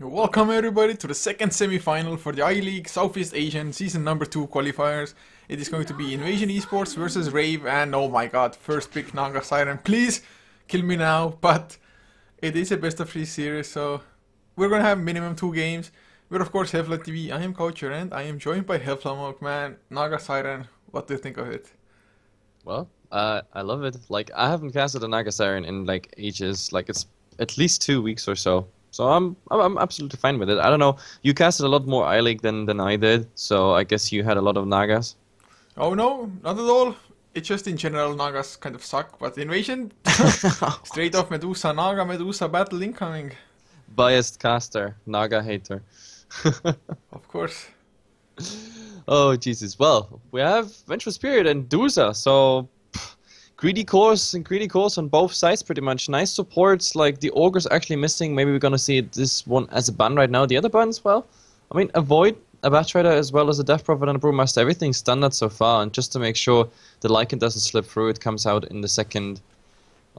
Welcome everybody to the second semi-final for the I-League Southeast Asian Season number 2 qualifiers. It is going to be Invasion Esports versus Rave, and oh my god, first pick Naga Siren. Please kill me now, but it is a best of 3 series, so we're gonna have minimum 2 games. We're of course HeflaTV. I am Coacher and I am joined by Heflamok. Man, Naga Siren, what do you think of it? Well, I love it. Like, I haven't casted a Naga Siren in like ages. Like, it's at least 2 weeks or so. So I'm absolutely fine with it. I don't know. You casted a lot more I-League than I did, so I guess you had a lot of Nagas. Oh no, not at all. It's just in general Nagas kind of suck, but Invasion straight off Medusa, Naga Medusa battle incoming. Biased caster, Naga hater. Of course. Oh Jesus. Well, we have Vengeful Spirit and Dusa, so greedy cores on both sides pretty much. Nice supports, like the Ogre's actually missing. Maybe we're gonna see this one as a ban right now. The other bans, well, I mean, avoid a Bat Rider as well as a Death Prophet and a Brewmaster. Everything's standard so far, and just to make sure the Lycan doesn't slip through, it comes out in the second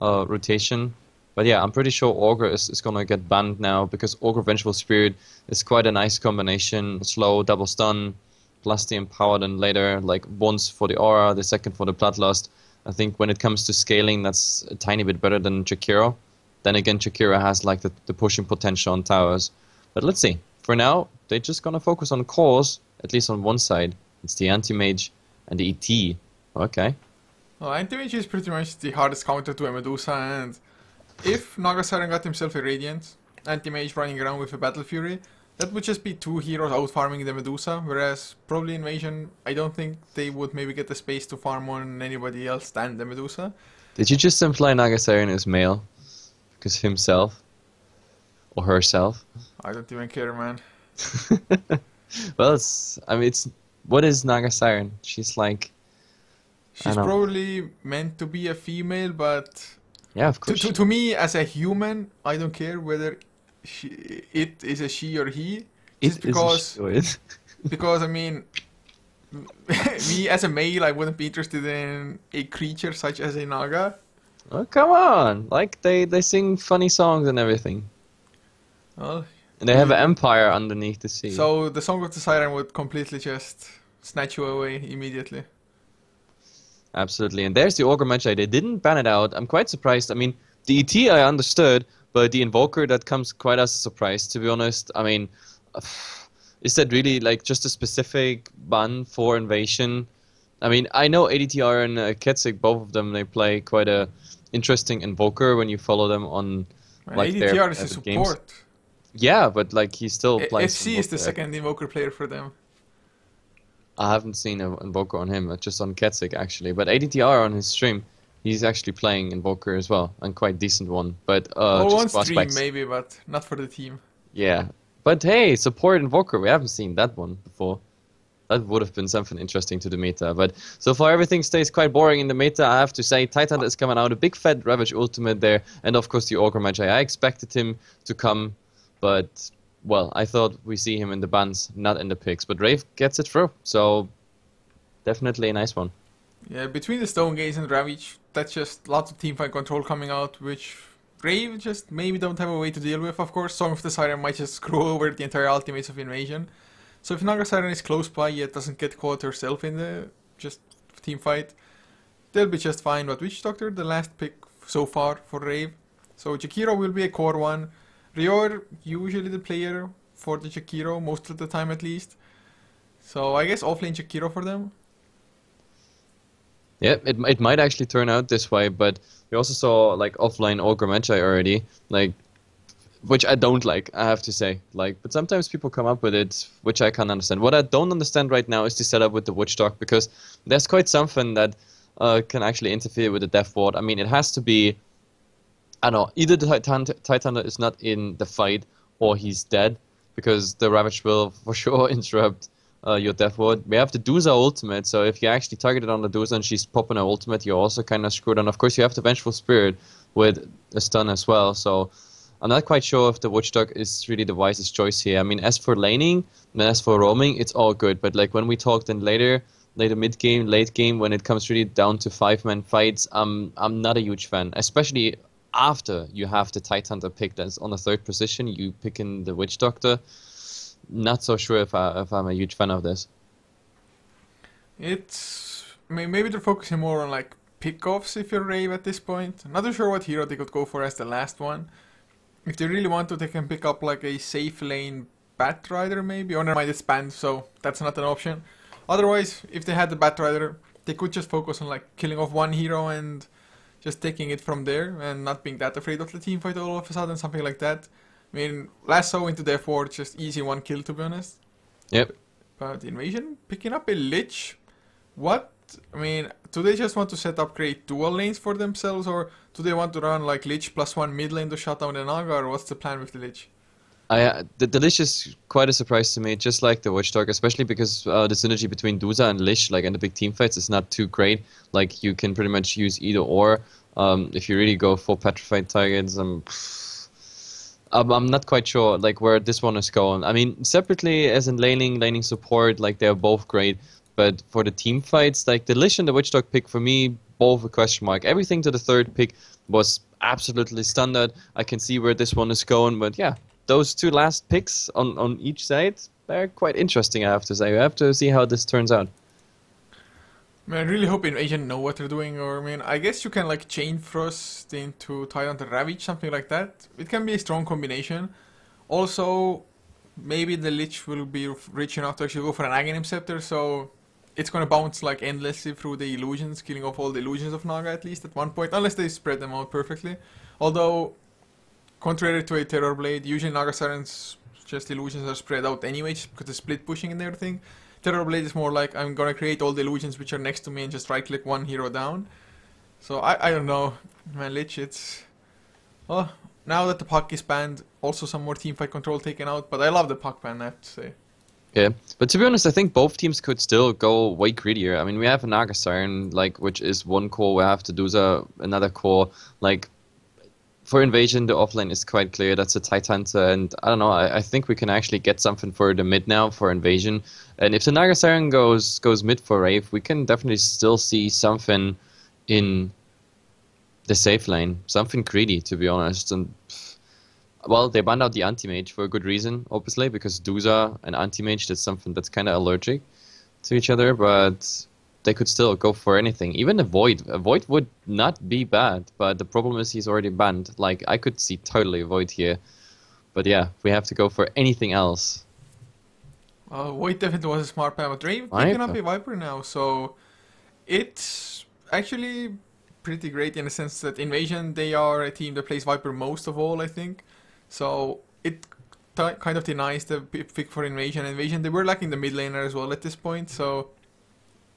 rotation. But yeah, I'm pretty sure Ogre is gonna get banned now, because Ogre Vengeful Spirit is quite a nice combination. Slow, double stun, plus the Empowered, and later, like, once for the Aura, the second for the Bloodlust. I think when it comes to scaling, that's a tiny bit better than Jakiro. Then again, Jakiro has like the pushing potential on towers. But let's see. For now, they're just gonna focus on cores, at least on one side. It's the Anti-Mage and the ET. Okay. Well, Anti-Mage is pretty much the hardest counter to a Medusa, and if Naga Siren got himself a Radiant, Anti-Mage running around with a Battle Fury, that would just be 2 heroes out farming the Medusa, whereas probably Invasion, I don't think they would maybe get the space to farm on anybody else than the Medusa. Did you just imply Naga Siren is male? Because himself? Or herself? I don't even care, man. Well, what is Naga Siren? She's like... She's probably meant to be a female, but... Yeah, of course. To me, as a human, I don't care whether it is a she or he. Just because I mean, me as a male, I wouldn't be interested in a creature such as a Naga. Oh, come on! Like, they sing funny songs and everything. Well, and they have an empire underneath the sea. So the Song of the Siren would completely just snatch you away immediately. Absolutely. And there's the Ogre Magi. They didn't ban it out. I'm quite surprised. I mean, the ET I understood, but the Invoker, that comes quite as a surprise, to be honest. I mean, is that really like just a specific ban for Invasion? I mean, I know ADTR and Ketsik, both of them, they play quite a interesting Invoker when you follow them on like ADTR is a support. Games. Yeah, but like he still plays. FC is the second Invoker player for them. I haven't seen an Invoker on him, just on Ketsik actually. But ADTR on his stream, he's actually playing Invoker as well, and quite decent one. But well, just one stream maybe, but not for the team. Yeah, but hey, support Invoker, we haven't seen that one before. That would have been something interesting to the meta. But so far everything stays quite boring in the meta, I have to say. Titan is coming out, a big fat Ravage ultimate there, and of course the Ogre Magi. I expected him to come, but... well, I thought we see him in the bans, not in the picks, but Rave gets it through, so definitely a nice one. Yeah, between the Stone Gaze and Ravage, that's just lots of teamfight control coming out, which Rave just maybe don't have a way to deal with. Of course, Song of the Siren might just screw over the entire ultimates of Invasion. So if Naga Siren is close by yet doesn't get caught herself in the just teamfight, they'll be just fine. But Witch Doctor, the last pick so far for Rave. So Jakiro will be a core one. Rior, usually the player for the Jakiro, most of the time at least. So I guess offlane Jakiro for them. Yeah, it might actually turn out this way, but we also saw like offline Ogre Magi already, like, which I don't like, I have to say. Like, but sometimes people come up with it, which I can't understand. What I don't understand right now is the setup with the Witchdog, because there's quite something that can actually interfere with the Death Ward. I mean, it has to be... I don't know, either the Titan is not in the fight or he's dead, because the Ravage will for sure interrupt your Death Ward. We have the Dusa ultimate, so if you actually target it on the Dusa and she's popping her ultimate, you're also kind of screwed. And of course you have the Vengeful Spirit with a stun as well, so I'm not quite sure if the Watchdog is really the wisest choice here. I mean, as for laning and as for roaming, it's all good, but like when we talk then later mid-game, late game, when it comes really down to 5-man fights, I'm not a huge fan, especially after you have the Tidehunter pick that's on the third position, you pick in the Witch Doctor. Not so sure if I'm a huge fan of this. Maybe they're focusing more on like pickoffs if you're Rave at this point. Not too sure what hero they could go for as the last one. If they really want to, they can pick up like a safe lane Batrider maybe. Or never mind, it's banned, so that's not an option. Otherwise, if they had the Batrider, they could just focus on like killing off one hero and just taking it from there and not being that afraid of the team fight all of a sudden, something like that. I mean, Lasso into their 4, just easy one kill to be honest. Yep. But Invasion picking up a Lich. What? I mean, do they just want to set up great dual lanes for themselves, or do they want to run like Lich +1 mid lane to shut down the Naga, or what's the plan with the Lich? The Lich is quite a surprise to me, just like the Watchdog, especially because the synergy between Dusa and Lich, like in the big team fights, is not too great. Like you can pretty much use either or. If you really go for petrified targets, I'm not quite sure like where this one is going. I mean, separately as in laning support, like they're both great. But for the team fights, like the Lich and the Witchdog pick, for me, both a question mark. Everything to the third pick was absolutely standard. I can see where this one is going, but yeah, those two last picks on each side, they're quite interesting, I have to say. We have to see how this turns out. I mean, I really hope Invasion know what they're doing, or I mean, I guess you can like Chain Frost into Tidehunter Ravage, something like that. It can be a strong combination. Also, maybe the Lich will be rich enough to actually go for an Aghanim Scepter, so it's gonna bounce like endlessly through the illusions, killing off all the illusions of Naga at least at one point, unless they spread them out perfectly. Although, contrary to a Terror Blade, usually Naga Siren's just illusions are spread out anyway, just because of split pushing and everything. Terror Blade is more like, I'm gonna create all the illusions which are next to me and just right click one hero down. So I don't know, man, Lich, it's... Oh, now that the puck is banned, also some more teamfight control taken out, but I love the puck ban, I have to say. Yeah, but to be honest, I think both teams could still go way greedier. I mean, we have a Naga Siren, like, which is one core, we have to do another core. Like, for Invasion, the offlane is quite clear, that's a Tidehunter, and I don't know, I think we can actually get something for the mid now for Invasion. And if the Naga Siren goes mid for Rave, we can definitely still see something in the safe lane, something greedy, to be honest. And well, they banned out the anti-mage for a good reason, obviously, because Dusa and anti-mage, that's something that's kind of allergic to each other, but they could still go for anything. Even a Void. A Void would not be bad, but the problem is he's already banned. Like, I could see totally a Void here. But yeah, we have to go for anything else. Void definitely was a smart plan, but Rave picking up a Viper now, so it's actually pretty great in the sense that Invasion, they are a team that plays Viper most of all, I think. So it kind of denies the pick for Invasion. Invasion, they were lacking the mid laner as well at this point, so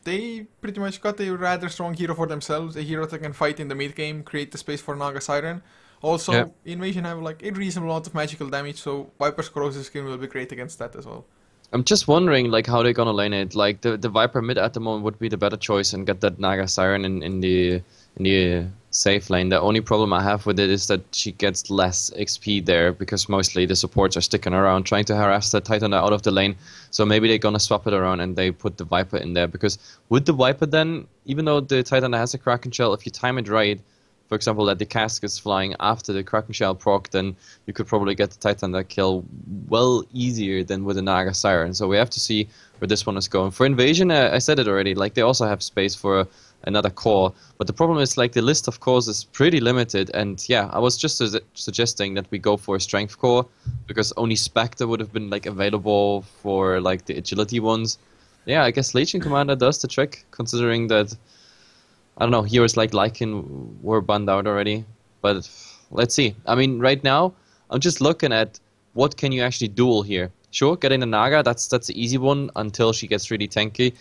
they pretty much got a rather strong hero for themselves, a hero that can fight in the mid game, create the space for Naga Siren. Also, yeah. Invasion have like a reasonable amount of magical damage, so Viper's corrosive skin will be great against that as well. I'm just wondering like how they're gonna lane it. Like the Viper mid at the moment would be the better choice and get that Naga Siren in the safe lane. The only problem I have with it is that she gets less XP there because mostly the supports are sticking around trying to harass the Titan out of the lane. So maybe they're gonna swap it around and they put the Viper in there, because with the Viper then, even though the Titan has a Kraken Shell, if you time it right, for example that the cask is flying after the Kraken Shell proc, then you could probably get the Titan that kill well easier than with the Naga Siren. So we have to see where this one is going. For Invasion, I said it already, like they also have space for another core, but the problem is like the list of cores is pretty limited, and yeah, I was just suggesting that we go for a strength core because only Spectre would have been like available for like the agility ones. Yeah, I guess Legion Commander does the trick, considering that I don't know, heroes like Lycan were banned out already, but let's see. I mean, right now I'm just looking at what can you actually duel here. Sure, getting the Naga, that's the easy one until she gets really tanky.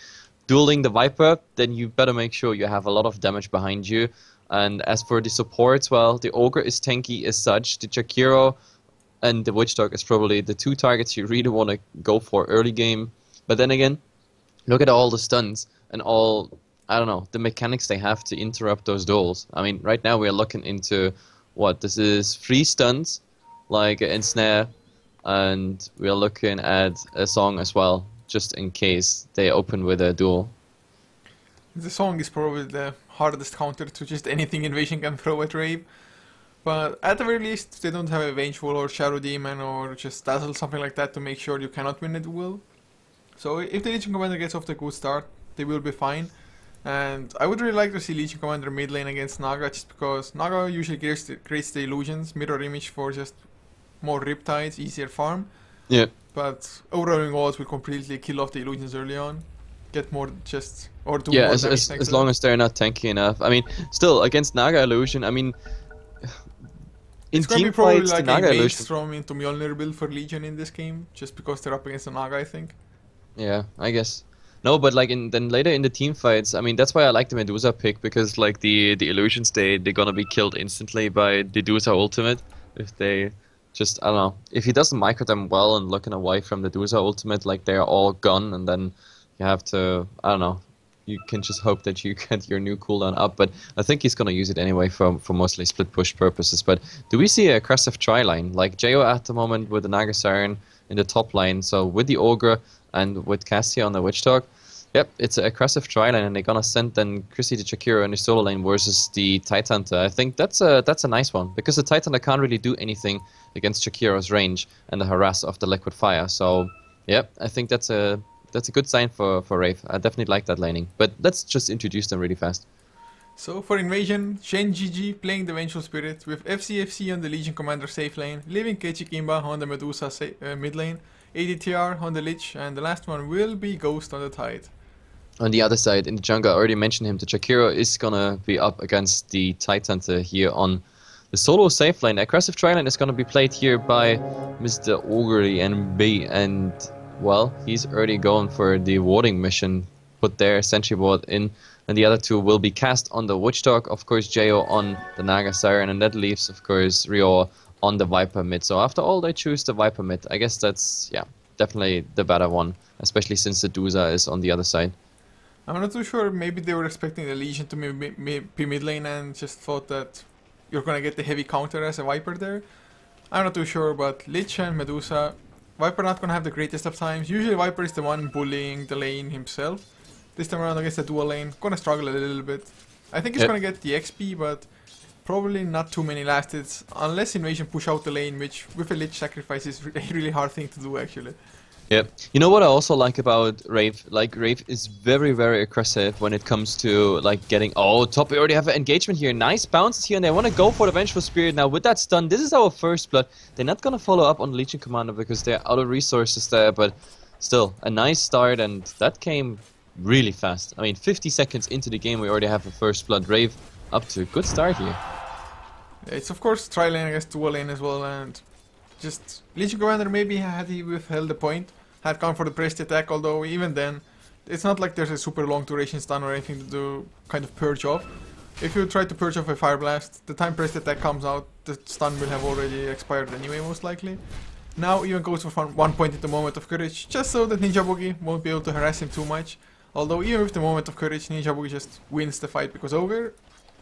Dueling the Viper, then you better make sure you have a lot of damage behind you. And as for the supports, well, the Ogre is tanky as such. The Jakiro and the Witchdog is probably the two targets you really want to go for early game. But then again, look at all the stuns and all, I don't know, the mechanics they have to interrupt those duels. I mean, right now we are looking into, what, this is 3 stuns, like Ensnare, and we are looking at a song as well, just in case they open with a duel. The song is probably the hardest counter to just anything Invasion can throw at Rave. But at the very least, they don't have a Vengeful or Shadow Demon or just Dazzle, something like that to make sure you cannot win a duel. So if the Legion Commander gets off to a good start, they will be fine. And I would really like to see Legion Commander mid lane against Naga, just because Naga usually creates the illusions, mirror image for just more Riptides, easier farm. Yeah. But overrunning walls will completely kill off the illusions early on. Get more just, or do Yeah, more as long as they're not tanky enough. I mean, still, against Naga Illusion, I mean, in it's going to team be probably fights, like the a Naga Illusion... Maelstrom into Mjolnir build for Legion in this game, just because they're up against the Naga, I think. Yeah, I guess. No, but like then later in the team fights, I mean that's why I like the Medusa pick, because like the illusions they're gonna be killed instantly by the Medusa ultimate if they just, I don't know, if he doesn't micro them well and looking away from the Medusa ultimate, like they're all gone, and then you have to, I don't know, you can just hope that you get your new cooldown up, but I think he's gonna use it anyway for mostly split push purposes. But do we see a aggressive tri line like Jo at the moment with the Naga Siren in the top lane? So with the Ogre and with Cassia on the Witch Dog, yep, it's an aggressive tri-lane, and they're gonna send then Chrissy to Jakiro in the solo lane versus the Tidehunter. I think that's a nice one, because the Tidehunter can't really do anything against Jakiro's range and the harass of the liquid fire. So, yep, I think that's a good sign for Rave. I definitely like that laning. But let's just introduce them really fast. So for Invasion, Shen GG playing the Vengeful Spirit with FCFC on the Legion Commander safe lane, leaving Keiichi Kimba on the Medusa mid lane, ADTR on the Lich, and the last one will be Ghost on the Tide. On the other side, in the jungle, I already mentioned him, the Jakiro is gonna be up against the Tidehunter here on the solo safe lane. Aggressive tri-lane is gonna be played here by Mr. Ogre NB, and well, he's already going for the warding mission, put their sentry ward in, and the other two will be cast on the Witch Dog, of course Jo on the Naga Siren, and that leaves, of course, Ryo on the Viper mid. So after all, they choose the Viper mid. I guess that's, yeah, definitely the better one, especially since the Duza is on the other side. I'm not too sure, maybe they were expecting the Legion to be mid lane and just thought that you're gonna get the heavy counter as a Viper there. I'm not too sure, but Lich and Medusa, Viper not gonna have the greatest of times. Usually Viper is the one bullying the lane himself. This time around against the dual lane, gonna struggle a little bit. I think he's gonna get the XP, but probably not too many last hits, unless Invasion push out the lane, which with a Lich sacrifice is a really hard thing to do actually. Yeah, you know what I also like about Rave? Like, Rave is very, very aggressive when it comes to, like, getting... Oh, top, we already have an engagement here. Nice bounces here, and they want to go for the Vengeful Spirit. Now, with that stun, this is our first blood. They're not going to follow up on the Legion Commander because they're out of resources there, but still, a nice start, and that came really fast. I mean, 50 seconds into the game, we already have a first blood. Rave up to a good start here. It's, of course, tri-lane against dual lane as well, and just Legion Commander maybe had he withheld the point, had gone for the pressed attack, although even then, it's not like there's a super long duration stun or anything to do kind of purge off. If you try to purge off a Fire Blast, the time pressed attack comes out, the stun will have already expired anyway, most likely. Now even goes for 1 point at the Moment of Courage, just so that Ninja Boogie won't be able to harass him too much. Although even with the Moment of Courage, Ninja Boogie just wins the fight, because Ogre,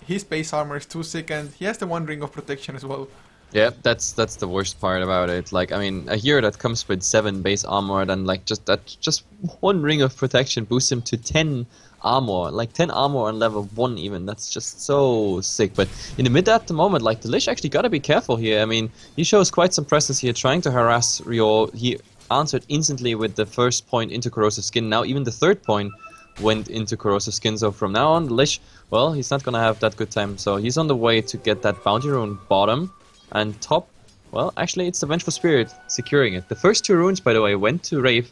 his base armor is too sick and he has the one ring of protection as well. Yeah, that's the worst part about it. Like, I mean, a hero that comes with 7 base armor, then like just one ring of protection boosts him to 10 armor, like 10 armor on level 1 even. That's just so sick. But in the mid at the moment, like, the Lich actually gotta be careful here. I mean, he shows quite some presence here, trying to harass Ryo. He answered instantly with the first point into Corrosive Skin. Now even the third point went into Corrosive Skin. So from now on, the Lich, well, he's not gonna have that good time. So he's on the way to get that bounty rune bottom. And top, well, actually it's the Vengeful Spirit securing it. The first 2 runes, by the way, went to Rave.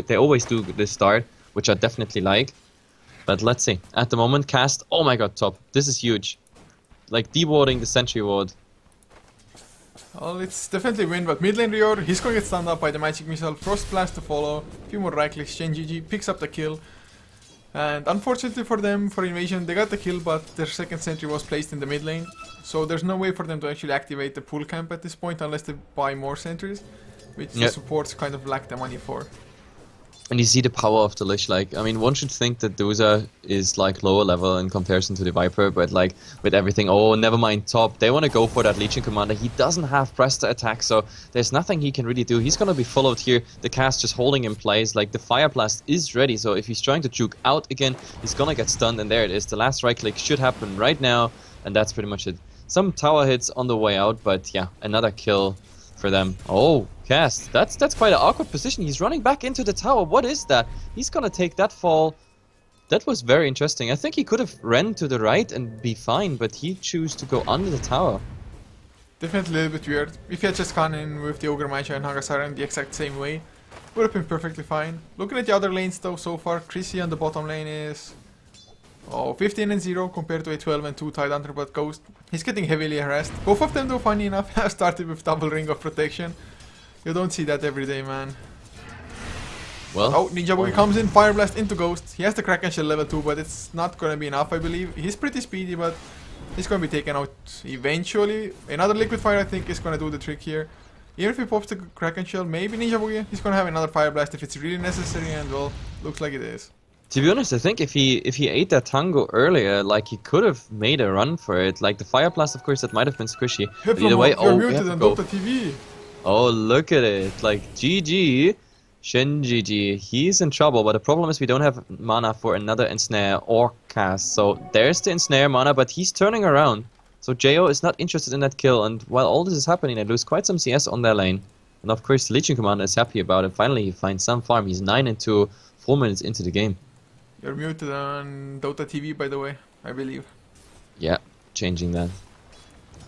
They always do this start, which I definitely like. But let's see. At the moment, cast. Oh my god, top. This is huge. Like, dewarding the sentry ward. Well, it's definitely win, but mid lane Ryo, he's gonna get stunned up by the magic missile. Frost Blast to follow. A few more right clicks. Shen GG picks up the kill. And unfortunately for them, for Invasion, they got the kill, but their second sentry was placed in the mid lane. So there's no way for them to actually activate the pool camp at this point unless they buy more sentries, which the supports kind of lack the money for. And you see the power of the Lich. Like, I mean, one should think that Doza is like lower level in comparison to the Viper, but like with everything, oh, never mind top, they want to go for that Legion Commander. He doesn't have press to attack, so there's nothing he can really do. He's gonna be followed here. The cast just holding in place. Like, the Fire Blast is ready, so if he's trying to juke out again, he's gonna get stunned, and there it is. The last right click should happen right now, and that's pretty much it. some tower hits on the way out, but yeah, another kill for them. Oh, Cast, that's quite an awkward position. He's running back into the tower. What is that? He's gonna take that fall. That was very interesting. I think he could have ran to the right and be fine, but he chose to go under the tower. Definitely a little bit weird. If he had just gone in with the Ogre Magi and Hagasiren the exact same way, would have been perfectly fine. Looking at the other lanes though, so far, Chrissy on the bottom lane is 15 and 0 compared to a 12 and 2 Tidehunter, but Ghost. He's getting heavily harassed. Both of them though, funny enough, have started with double ring of protection. You don't see that every day, man. Well, oh, Ninja Boogie comes in, Fire Blast into Ghost. He has the Kraken Shell level 2, but it's not gonna be enough, I believe. He's pretty speedy, but he's gonna be taken out eventually. Another Liquid Fire, I think, is gonna do the trick here. Even if he pops the Kraken Shell, maybe Ninja Boogie, he's gonna have another Fire Blast if it's really necessary, and well, looks like it is. to be honest, I think if he ate that tango earlier, like he could have made a run for it. Like the Fire Blast, of course, that might have been squishy. But either way, you're muted on Dota TV. Oh, look at it! Like GG. Shin GG, he's in trouble, but the problem is we don't have mana for another Ensnare or Cast. So there's the Ensnare mana, but he's turning around. So Jo is not interested in that kill, and while all this is happening, they lose quite some CS on their lane. And of course, the Legion Commander is happy about it. Finally, he finds some farm. He's 9 and 2, 4 minutes into the game. You're muted on Dota TV, by the way, I believe. Yeah, changing that.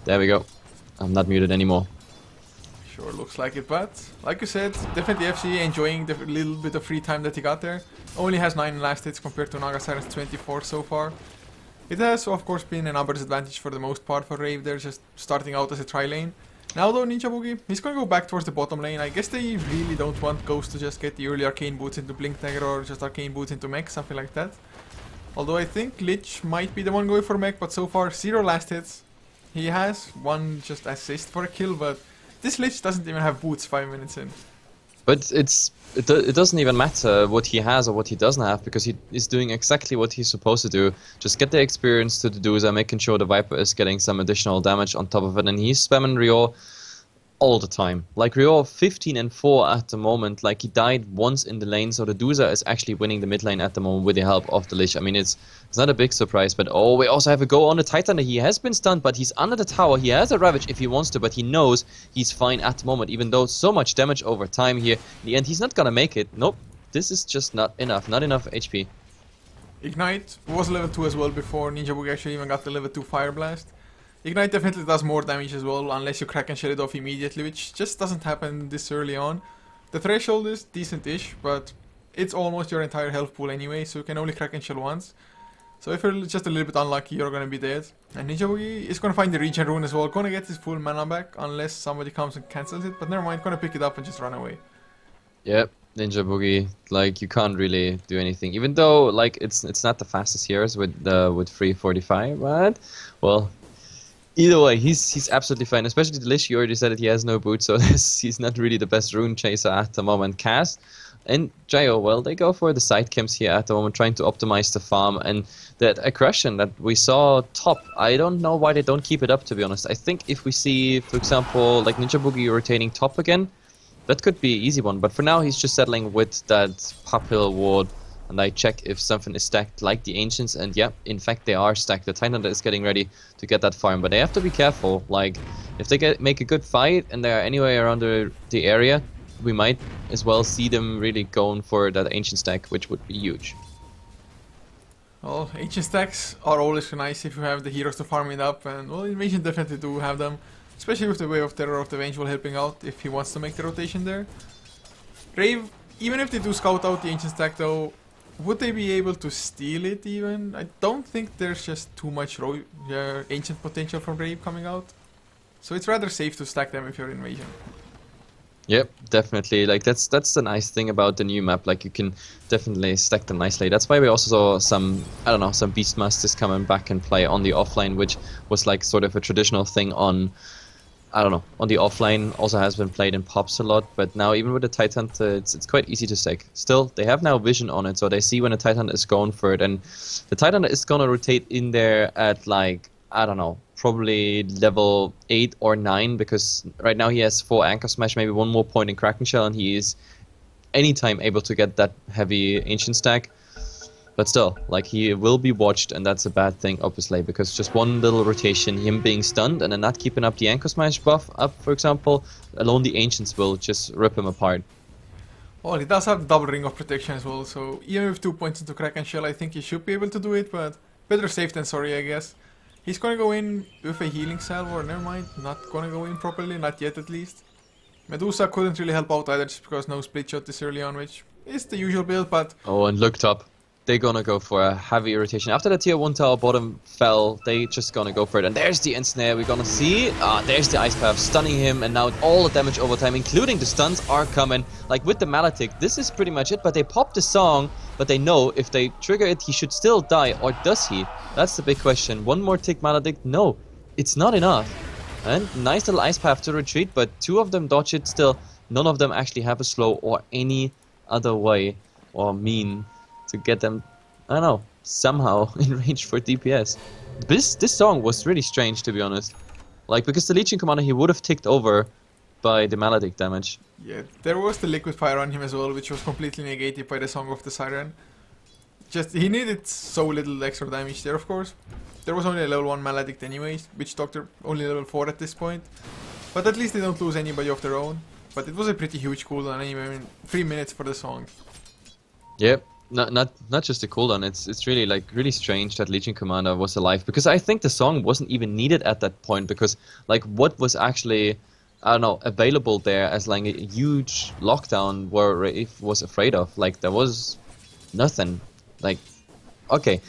There we go. I'm not muted anymore. Sure looks like it, but like you said, definitely FC enjoying the little bit of free time that he got there. Only has 9 last hits compared to Nagasiren's 24 so far. It has of course been a numbers advantage for the most part for Rave. They're just starting out as a tri lane. Now though, Ninja Boogie, he's gonna go back towards the bottom lane. I guess they really don't want Ghost to just get the early arcane boots into Blink Dagger or just arcane boots into mech, something like that. Although I think Lich might be the one going for mech, but so far 0 last hits. He has 1 just assist for a kill, but this Lich doesn't even have boots 5 minutes in. But it doesn't even matter what he has or what he doesn't have, because he is doing exactly what he's supposed to do. Just get the experience to the Doza, making sure the Viper is getting some additional damage on top of it, and he's spamming Rio all the time. Like Rio 15 and 4 at the moment, like he died once in the lane, so the Doza is actually winning the mid lane at the moment with the help of the Lich. I mean, it's not a big surprise, but oh, we also have a go on the Titan. He has been stunned, but he's under the tower. He has a Ravage if he wants to, but he knows he's fine at the moment, even though so much damage over time here. In the end, he's not gonna make it. Nope, this is just not enough HP. Ignite was level 2 as well before Ninja Boogie actually even got the level 2 Fire Blast. Ignite definitely does more damage as well, unless you crack and shell it off immediately, which just doesn't happen this early on. The threshold is decent-ish, but it's almost your entire health pool anyway, so you can only crack and shell once. So if you're just a little bit unlucky, you're gonna be dead. And Ninja Boogie is gonna find the regen rune as well, gonna get his full mana back, unless somebody comes and cancels it, but never mind, gonna pick it up and just run away. Yep, Ninja Boogie, like you can't really do anything, even though like it's not the fastest heroes with 345, but well, either way, he's absolutely fine. Especially the Lich, you already said that he has no boots, so he's not really the best rune chaser at the moment. Cast and Jo, well, they go for the side camps here at the moment, trying to optimize the farm, and that aggression that we saw top, I don't know why they don't keep it up, to be honest. I think if we see, for example, like Ninja Boogie rotating top again, that could be an easy one, but for now he's just settling with that pop hill ward. And I check if something is stacked like the Ancients, and yeah, in fact they are stacked. The Titan is getting ready to get that farm, but they have to be careful. Like, if they make a good fight and they are anywhere around the area, we might as well see them really going for that Ancient stack, which would be huge. Well, Ancient stacks are always nice if you have the heroes to farm it up, and well, Invasion definitely do have them. Especially with the Wave of Terror of the Vengeful helping out if he wants to make the rotation there. Rave, even if they do scout out the Ancient stack though, would they be able to steal it even? I don't think there's just too much Ancient potential from Rave coming out. So it's rather safe to stack them if you're Invasion. Yep, definitely. Like that's the nice thing about the new map. Like you can definitely stack them nicely. That's why we also saw some, I don't know, some Beastmasters coming back and play on the offline, which was like sort of a traditional thing on, I don't know, on the offline. Also has been played in pops a lot, but now even with the Titan, it's quite easy to stack. Still, they have now vision on it, so they see when the Titan is going for it, and the Titan is gonna rotate in there at like, I don't know, probably level 8 or 9, because right now he has 4 Anchor Smash, maybe 1 more point in Kraken Shell, and he is anytime able to get that heavy Ancient stack. But still, like, he will be watched, and that's a bad thing, obviously, because just one little rotation, him being stunned and then not keeping up the Anchor Smash buff up, for example, alone the Ancients will just rip him apart. Well, he does have the double ring of protection as well, so even with 2 points into Kraken Shell, I think he should be able to do it, but better safe than sorry, I guess. He's gonna go in with a healing salve, or never mind, not gonna go in properly, not yet at least. Medusa couldn't really help out either, just because no split shot this early on, which is the usual build, but... Oh, and look top. They're gonna go for a heavy rotation. After the tier 1 tower bottom fell, they just gonna go for it. And there's the ensnare. We're gonna see. There's the ice path stunning him, and now all the damage over time, including the stuns, are coming. Like with the Maledict, this is pretty much it. But they pop the song, but they know if they trigger it, he should still die, or does he? That's the big question. One more tick Maledict? No, it's not enough. And nice little ice path to retreat, but 2 of them dodge it still. None of them actually have a slow or any other way or mean to get them, I don't know, somehow in range for DPS. This song was really strange, to be honest. Like, because the Legion Commander, he would have ticked over by the Maledict damage. Yeah, there was the Liquid Fire on him as well, which was completely negated by the Song of the Siren. Just, he needed so little extra damage there, of course. There was only a level 1 Maledict anyways, Witch Doctor only level 4 at this point. But at least they don't lose anybody of their own. But it was a pretty huge cooldown anyway, I mean, 3 minutes for the song. Yep. Not just a cooldown, it's really like really strange that Legion Commander was alive, because I think the song wasn't even needed at that point, because like what was actually, I don't know, available there as like a huge lockdown where Rave was afraid of, like there was nothing. Like, okay,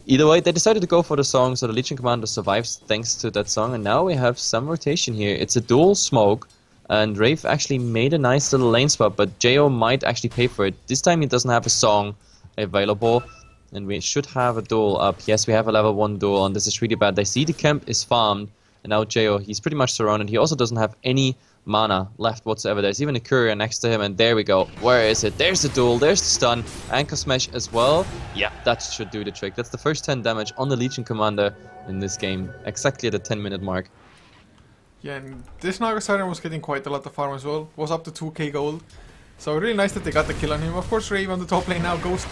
either way they decided to go for the song, so the Legion Commander survives thanks to that song, and now we have some rotation here. It's a dual smoke. And Rave actually made a nice little lane swap, but Jo might actually pay for it. This time he doesn't have a song available, and we should have a duel up. Yes, we have a level 1 duel, and this is really bad. They see the camp is farmed, and now Jo, he's pretty much surrounded. He also doesn't have any mana left whatsoever. There's even a courier next to him, and there we go. Where is it? There's the duel, there's the stun. Anchor Smash as well. Yeah, that should do the trick. That's the first 10 damage on the Legion Commander in this game, exactly at the 10-minute mark. Yeah, and this Naga Siren was getting quite a lot of farm as well. Was up to 2k gold. So really nice that they got the kill on him. Of course, Rave on the top lane now. Ghost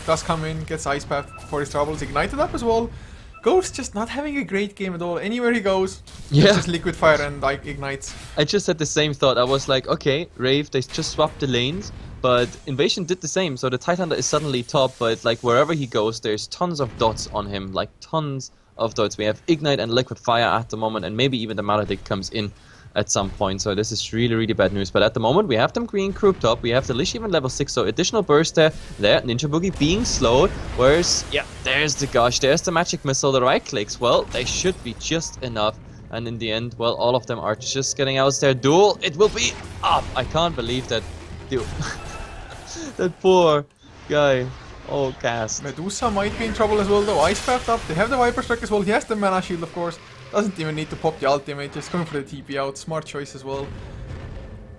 does come in, gets Ice Path for his troubles. Ignited up as well. Ghost just not having a great game at all. Anywhere he goes, just Liquid Fire and like ignites. I just had the same thought. I was like, okay, Rave, they just swapped the lanes. But Invasion did the same. So the Tidehunter is suddenly top, but like wherever he goes, there's tons of dots on him. Like tons of dots. We have Ignite and Liquid Fire at the moment, and maybe even the Maledict comes in at some point, so this is really, really bad news. But at the moment, we have them green group top, we have the Lich even level 6, so additional burst there, Ninja Boogie being slowed, whereas, yeah, there's the Gush, there's the Magic Missile, the right clicks, well, they should be just enough, and in the end, well, all of them are just getting out their duel, it will be up! I can't believe that, dude, that poor guy. Oh, cast. Medusa might be in trouble as well though. Ice Path up. They have the Viper Strike as well. He has the Mana Shield, of course. Doesn't even need to pop the ultimate. Just going for the TP out. Smart choice as well.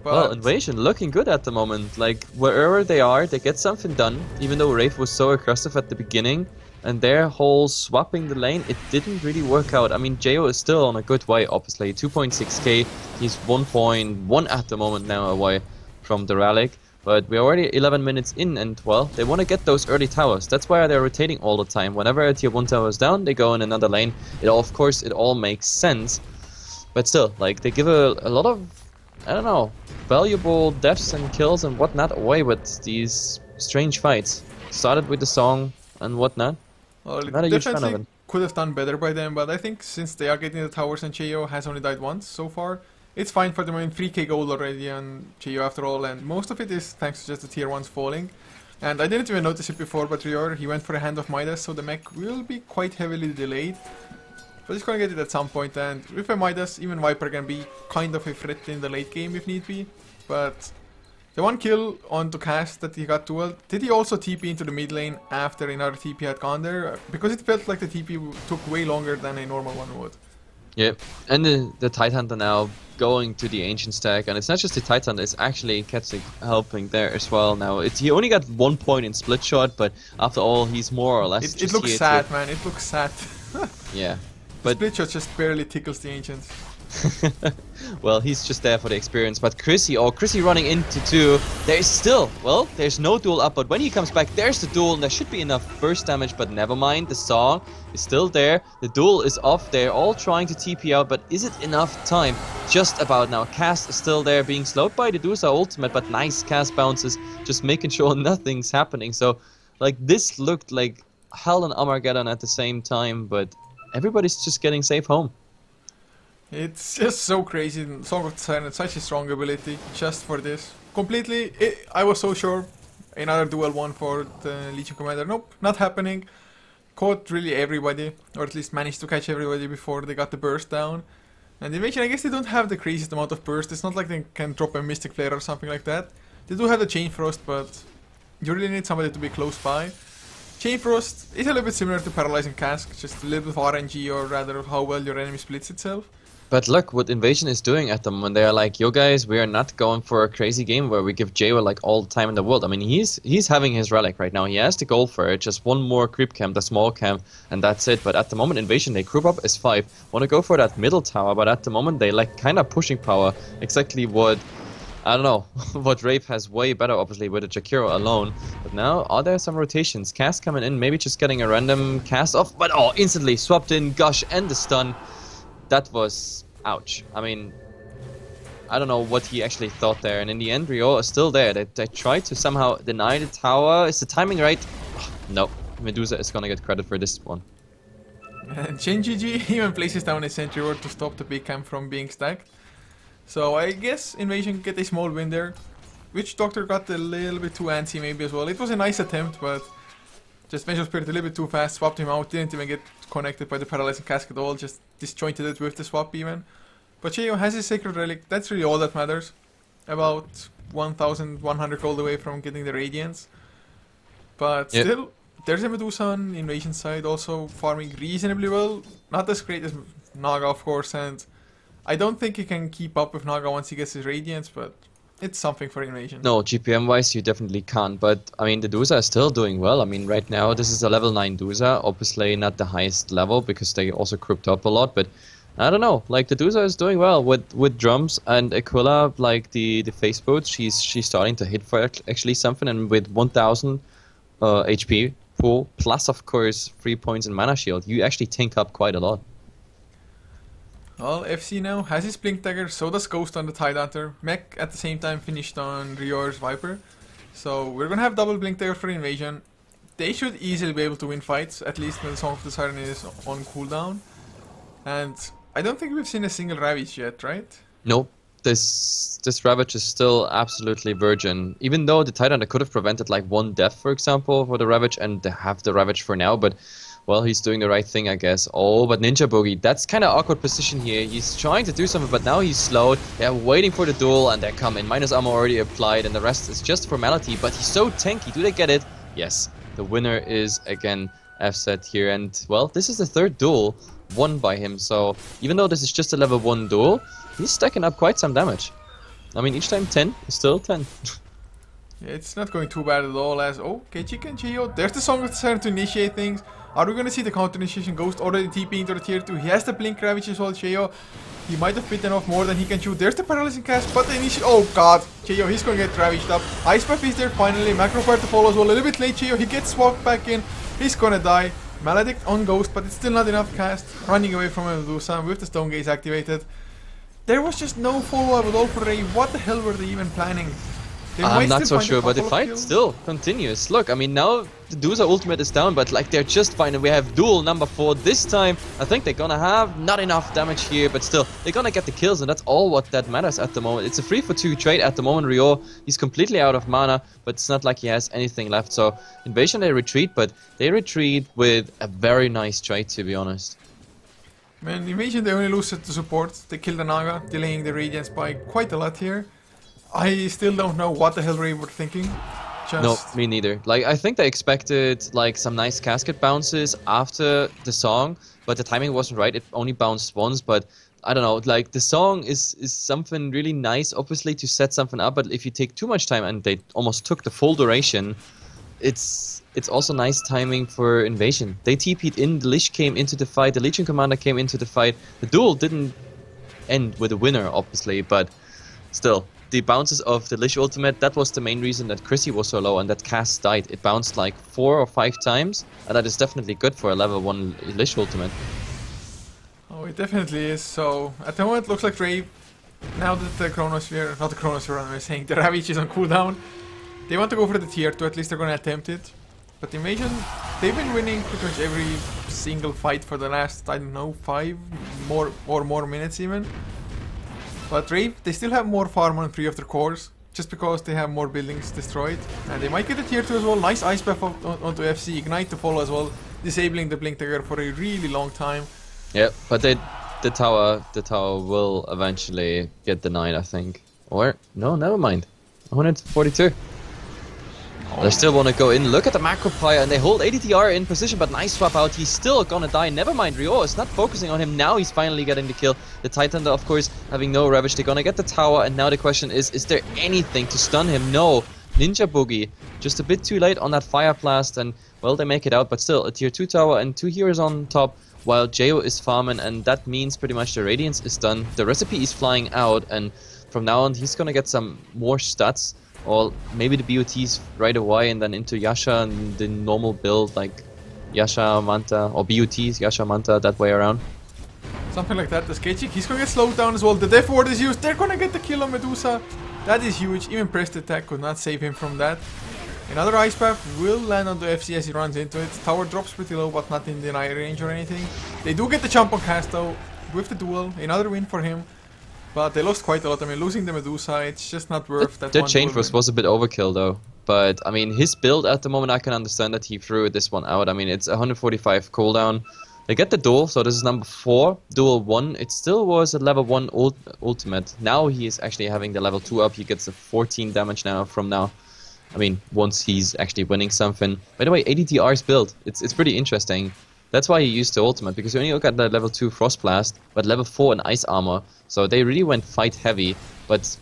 But well, Invasion looking good at the moment. Like, wherever they are, they get something done. Even though Rave was so aggressive at the beginning. And their whole swapping the lane, it didn't really work out. I mean, Jo is still on a good way, obviously. 2.6k. He's 1.1 at the moment now away from the Relic. But we're already 11 minutes in, and well, they want to get those early towers. That's why they're rotating all the time. Whenever a tier 1 tower is down, they go in another lane. Of course, it all makes sense. But still, like, they give a lot of, I don't know, valuable deaths and kills and whatnot away with these strange fights. Started with the song and whatnot. Well, Not a huge fan of it. Could have done better by them, but I think since they are getting the towers and Jo has only died once so far, it's fine for them. I mean, 3k gold already on Jo after all, and most of it is thanks to just the tier 1s falling. And I didn't even notice it before, but Rior, he went for a Hand of Midas, so the mech will be quite heavily delayed. But he's gonna get it at some point, and with a Midas, even Viper can be kind of a threat in the late game if need be. But the one kill onto Cast that he got dueled, did he also TP into the mid lane after another TP had gone there? Because it felt like the TP took way longer than a normal one would. Yep, and the Tidehunter now going to the Ancient stack, and it's not just the Tidehunter, it's actually Ketzig helping there as well now. He only got 1 point in split shot, but after all, he's more or less It looks sad, man, it looks sad. Yeah, but split shot just barely tickles the Ancients. well, he's just there for the experience. But Chrissy running into two. There is still, well, there's no duel up, but when he comes back, there's the duel, and there should be enough burst damage, but never mind. The song is still there. The duel is off. They're all trying to TP out, but is it enough time? Just about now. Cast is still there, being slowed by the Dusa ultimate, but nice cast bounces, just making sure nothing's happening. So, like, this looked like hell and Armageddon at the same time, but everybody's just getting safe home. It's just so crazy. Song of the Siren, such a strong ability just for this. Completely, I was so sure another duel one for the Legion Commander. Nope, not happening. Caught really everybody, or at least managed to catch everybody before they got the burst down. And Invasion, I guess they don't have the craziest amount of burst. It's not like they can drop a Mystic Flare or something like that. They do have the Chain Frost, but you really need somebody to be close by. Chain Frost is a little bit similar to Paralyzing Cask, just a little bit of RNG, or rather how well your enemy splits itself. But look what Invasion is doing at the moment. They are like, yo guys, we are not going for a crazy game where we give Jawa like all the time in the world. I mean, he's having his relic right now. He has to go for it. Just one more creep camp, the small camp, and that's it. But at the moment, Invasion, they group up as 5. Want to go for that middle tower, but at the moment, they like kind of pushing power. Exactly what, I don't know, what Rave has way better, obviously, with the Jakiro alone. But now, are there some rotations? Cast coming in, maybe just getting a random cast off, but oh, instantly swapped in Gush and the stun. That was ouch. I mean, I don't know what he actually thought there. And in the end, Rio is still there. They tried to somehow deny the tower. Is the timing right? Oh, no. Medusa is gonna get credit for this one. And GG even places down a sentry ward to stop the big camp from being stacked. So I guess Invasion get a small win there. Witch Doctor got a little bit too antsy maybe as well. It was a nice attempt, but just Vengeful Spirit a little bit too fast, swapped him out, didn't even get connected by the Paralyzing Cask at all, just disjointed it with the swap even. But Cheo has his Sacred Relic, that's really all that matters. About 1100 gold away from getting the Radiance. But still, there's a Medusa on Invasion side also farming reasonably well. Not as great as Naga of course, and I don't think he can keep up with Naga once he gets his Radiance, but it's something for Invasion. No, GPM wise you definitely can't, but I mean the Dusa is still doing well. I mean right now this is a level 9 Dusa, obviously not the highest level because they also grouped up a lot, but I don't know, like the Dusa is doing well with drums and Aquila, like the face boot, she's starting to hit for actually something, and with 1000 HP full, plus of course 3 points in mana shield, you actually tank up quite a lot. Well, FC now has his Blink Dagger, so does Ghost on the Tidehunter. Mech at the same time finished on Rior's Viper. So we're gonna have double Blink Dagger for Invasion. They should easily be able to win fights, at least when the Song of the Siren is on cooldown. And I don't think we've seen a single Ravage yet, right? Nope. This Ravage is still absolutely virgin. Even though the Tidehunter could have prevented like one death, for example, for the Ravage, and they have the Ravage for now, but well, he's doing the right thing, I guess. Oh, but Ninja Boogie, that's kind of awkward position here. He's trying to do something, but now he's slowed. They're waiting for the duel, and they're coming. Minus armor already applied, and the rest is just formality. But he's so tanky. Do they get it? Yes. The winner is, again, FZ here. And, well, this is the 3rd duel won by him. So, even though this is just a level 1 duel, he's stacking up quite some damage. I mean, each time 10 is still 10. Yeah, it's not going too bad at all as... Oh, okay, Chicken Chio. There's the Song of the Siren to initiate things. Are we gonna see the counter initiation? Ghost already TPing to the tier 2. He has the Blink Ravage as well, Cheo. He might have bitten off more than he can chew. There's the Paralyzing Cast, but the initiation... Oh god, Cheo, he's gonna get ravaged up. Ice Buff is there finally. Macro Fire to follow as well. A little bit late, Cheo. He gets swapped back in. He's gonna die. Maledict on Ghost, but it's still not enough cast. Running away from Medusa with the Stone Gaze activated. There was just no follow-up at all for Rave. What the hell were they even planning? I'm not so sure, but the fight still continues. Look, I mean, now the Dusa ultimate is down, but like they're just fine, and we have duel number 4 this time. I think they're gonna have not enough damage here, but still, they're gonna get the kills, and that's all what that matters at the moment. It's a 3-for-2 trade at the moment. Rio, he's completely out of mana, but it's not like he has anything left. So Invasion, they retreat, but they retreat with a very nice trade, to be honest. Man, Invasion, they only lose to support. They kill the Naga, delaying the Radiance by quite a lot here. I still don't know what the hell Rave were thinking. No, me neither. Like, I think they expected like some nice casket bounces after the song, but the timing wasn't right. It only bounced once, but I don't know. Like, the song is something really nice, obviously, to set something up, but if you take too much time, and they almost took the full duration, it's also nice timing for Invasion. They TP'd in, the Lich came into the fight, the Legion Commander came into the fight. The duel didn't end with a winner, obviously, but still, the bounces of the Lich ultimate, that was the main reason that Chrissy was so low and that cast died. It bounced like 4 or 5 times, and that is definitely good for a level 1 Lich ultimate. Oh, it definitely is. So, at the moment, it looks like Rave, now that the Chronosphere, not the Chronosphere, I'm saying, the Ravage is on cooldown, they want to go for the tier 2, at least they're going to attempt it. But Invasion, they've been winning pretty much every single fight for the last, I don't know, 5 more minutes even. But Rave, they still have more farm on 3 of their cores, just because they have more buildings destroyed. And they might get a tier 2 as well. Nice ice buff onto FC, Ignite to follow as well, disabling the Blink Dagger for a really long time. Yeah, but the tower will eventually get denied, I think. Or, no, never mind. 142. They still want to go in. Look at the macro pyre, and they hold ADTR in position, but nice swap out. He's still gonna die. Never mind, Rio is not focusing on him. Now he's finally getting the kill. The Titan, of course, having no Ravage. They're gonna get the tower, and now the question is there anything to stun him? No. Ninja Boogie, just a bit too late on that Fire Blast, and, well, they make it out, but still, a tier 2 tower and 2 heroes on top, while Jao is farming, and that means pretty much the Radiance is done. The recipe is flying out, and from now on, he's gonna get some more stats. Or maybe the BOTs right away and then into Yasha and the normal build like Yasha, Manta, or BOTs, Yasha, Manta, that way around. Something like that. The Sketchy, he's gonna get slowed down as well. The Death Ward is used. They're gonna get the kill on Medusa. That is huge. Even Pressed Attack could not save him from that. Another Ice Path will land on the FC as he runs into it. Tower drops pretty low, but not in deny range or anything. They do get the jump on cast though with the duel. Another win for him. But they lost quite a lot. I mean, losing the Medusa, it's just not worth that. The chain force was a bit overkill though. But I mean, his build at the moment, I can understand that he threw this one out. I mean, it's 145 cooldown. They get the duel, so this is number 4, duel 1. It still was a level 1 ultimate. Now he is actually having the level 2 up. He gets a 14 damage now from now. I mean, once he's actually winning something. By the way, ADTR's build, it's pretty interesting. That's why he used the ultimate, because you only look at the level 2 Frost Blast, but level 4 in Ice Armor. So they really went fight heavy. But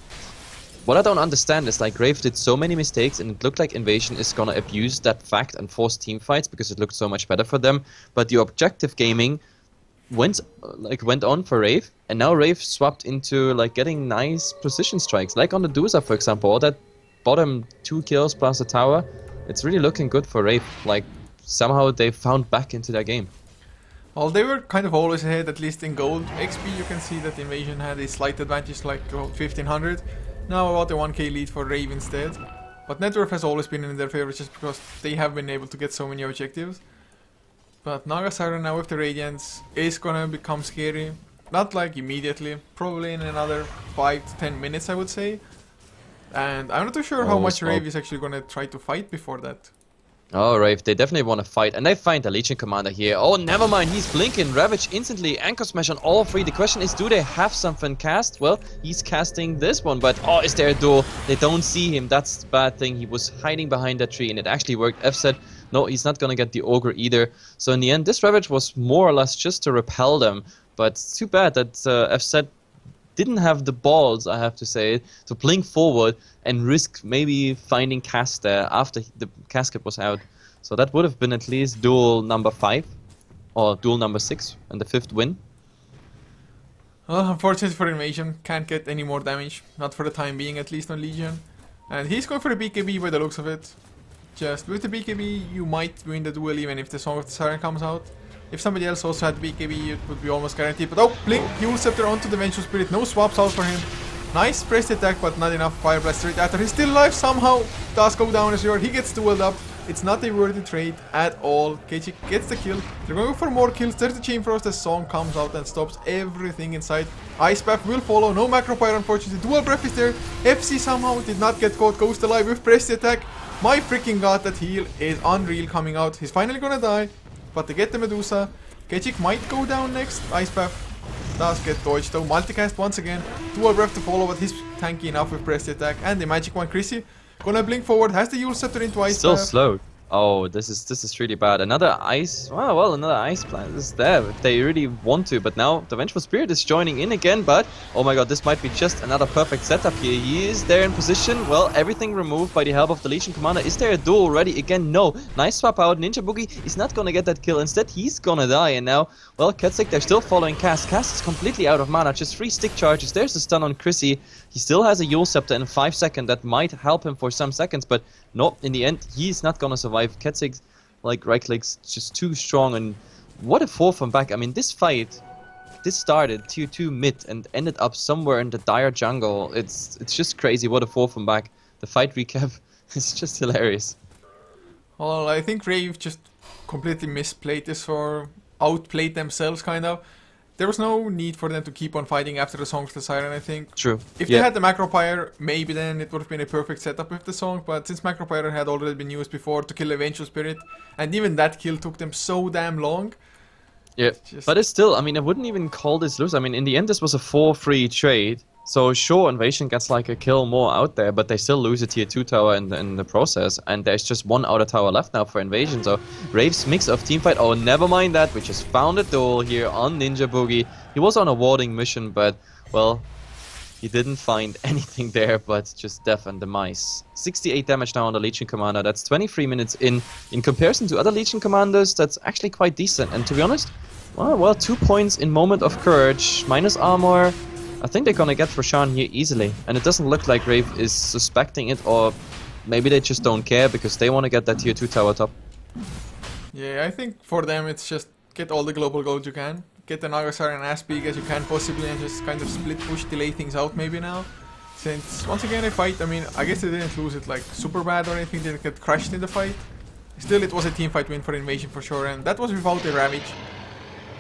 what I don't understand is, like, Rave did so many mistakes, and it looked like Invasion is gonna abuse that fact and force team fights because it looked so much better for them. But the objective gaming went on for Rave, and now Rave swapped into like getting nice precision strikes, like on the Dusa, for example, or that bottom 2 kills plus the tower. It's really looking good for Rave. Like, somehow they found back into their game. Well, they were kind of always ahead, at least in gold. XP, you can see that Invasion had a slight advantage, like about 1500. Now about a 1k lead for Rave instead. But net worth has always been in their favor just because they have been able to get so many objectives. But Naga Siren now with the Radiance is gonna become scary. Not like immediately, probably in another 5 to 10 minutes I would say. And I'm not too sure how much Rave is actually gonna try to fight before that. Oh, Rave, they definitely want to fight, and they find the Legion Commander here. Oh, never mind, he's blinking. Ravage instantly, Anchor Smash on all 3. The question is, do they have something cast? Well, he's casting this one, but oh, is there a duel? They don't see him. That's the bad thing. He was hiding behind that tree, and it actually worked. F said, no, he's not gonna get the Ogre either. So in the end, this Ravage was more or less just to repel them. But it's too bad that F said didn't have the balls, I have to say, to blink forward and risk maybe finding cast there after the casket was out. So that would have been at least duel number 5 or duel number 6 and the 5th win. Well, unfortunately for Invasion, can't get any more damage, not for the time being, at least on Legion. And he's going for the BKB by the looks of it. Just with the BKB, you might win the duel even if the Song of the Siren comes out. If somebody else also had BKB, it would be almost guaranteed. But oh, blink, Yule Scepter onto the Vengeful Spirit. No swaps out for him. Nice pressed attack, but not enough Fire Blast straight after. He's still alive somehow. Does go down as your. He gets dueled up. It's not a worthy trade at all. Keiichi gets the kill. They're going for more kills. There's the Chain Frost. The Song comes out and stops everything inside. Ice Path will follow. No Macro Pyre, unfortunately. Dual Breath is there. FC somehow did not get caught. Goes alive with pressed attack. My freaking god, that heal is unreal coming out. He's finally gonna die. But they get the Medusa. Keiichi might go down next. Ice Path does get dodged though. Multicast once again. Dual Breath to follow, but he's tanky enough with pressed attack. And the magic one, Chrissy, gonna blink forward. Has the Yule Scepter into Ice Still Path. slowed. Oh, this is really bad. Another ice. Well, another ice plant is there if they really want to. But now the Vengeful Spirit is joining in again. But oh my God, this might be just another perfect setup here. He is there in position. Well, everything removed by the help of the Legion Commander. Is there a duel ready again? No. Nice swap out. Ninja Boogie is not gonna get that kill. Instead, he's gonna die. And now, well, Ketzig, they're still following Cass. Cass is completely out of mana. Just 3 stick charges. There's the stun on Chrissy. He still has a Yule Scepter in 5 seconds. That might help him for some seconds, but no, in the end, he's not gonna survive. Ketzig, like, right-clicks just too strong, and what a fall from back. I mean, this fight, this started tier 2 mid and ended up somewhere in the dire jungle. It's just crazy. What a fall from back. The fight recap is just hilarious. Well, I think Rave just completely misplayed this or outplayed themselves, kind of. There was no need for them to keep on fighting after the Song of the Siren, I think. True. If they had the Macro Pyre, maybe then it would have been a perfect setup with the Song, but since Macro Pyre had already been used before to kill the Vengeful Spirit, and even that kill took them so damn long. Yeah, but it's still, I mean, I wouldn't even call this lose. I mean, in the end, this was a 4-3 trade. So sure, Invasion gets like a kill more out there, but they still lose a tier 2 tower in the process, and there's just 1 outer tower left now for Invasion. So Rave's mix of teamfight, oh, never mind that, we just found a duel here on Ninja Boogie. He was on a warding mission, but, well, he didn't find anything there but just death and demise. 68 damage now on the Legion Commander, that's 23 minutes in. In comparison to other Legion Commanders, that's actually quite decent, and to be honest, well, 2 points in Moment of Courage, minus armor. I think they're gonna get Roshan here easily, and it doesn't look like Rave is suspecting it, or maybe they just don't care because they want to get that tier 2 tower top. Yeah, I think for them it's just get all the global gold you can, get the Nagasar and as big as you can possibly, and just kind of split push, delay things out maybe now. Since once again they fight, I mean, I guess they didn't lose it like super bad or anything, they didn't get crushed in the fight. Still, it was a team fight win for Invasion for sure, and that was without a Ravage.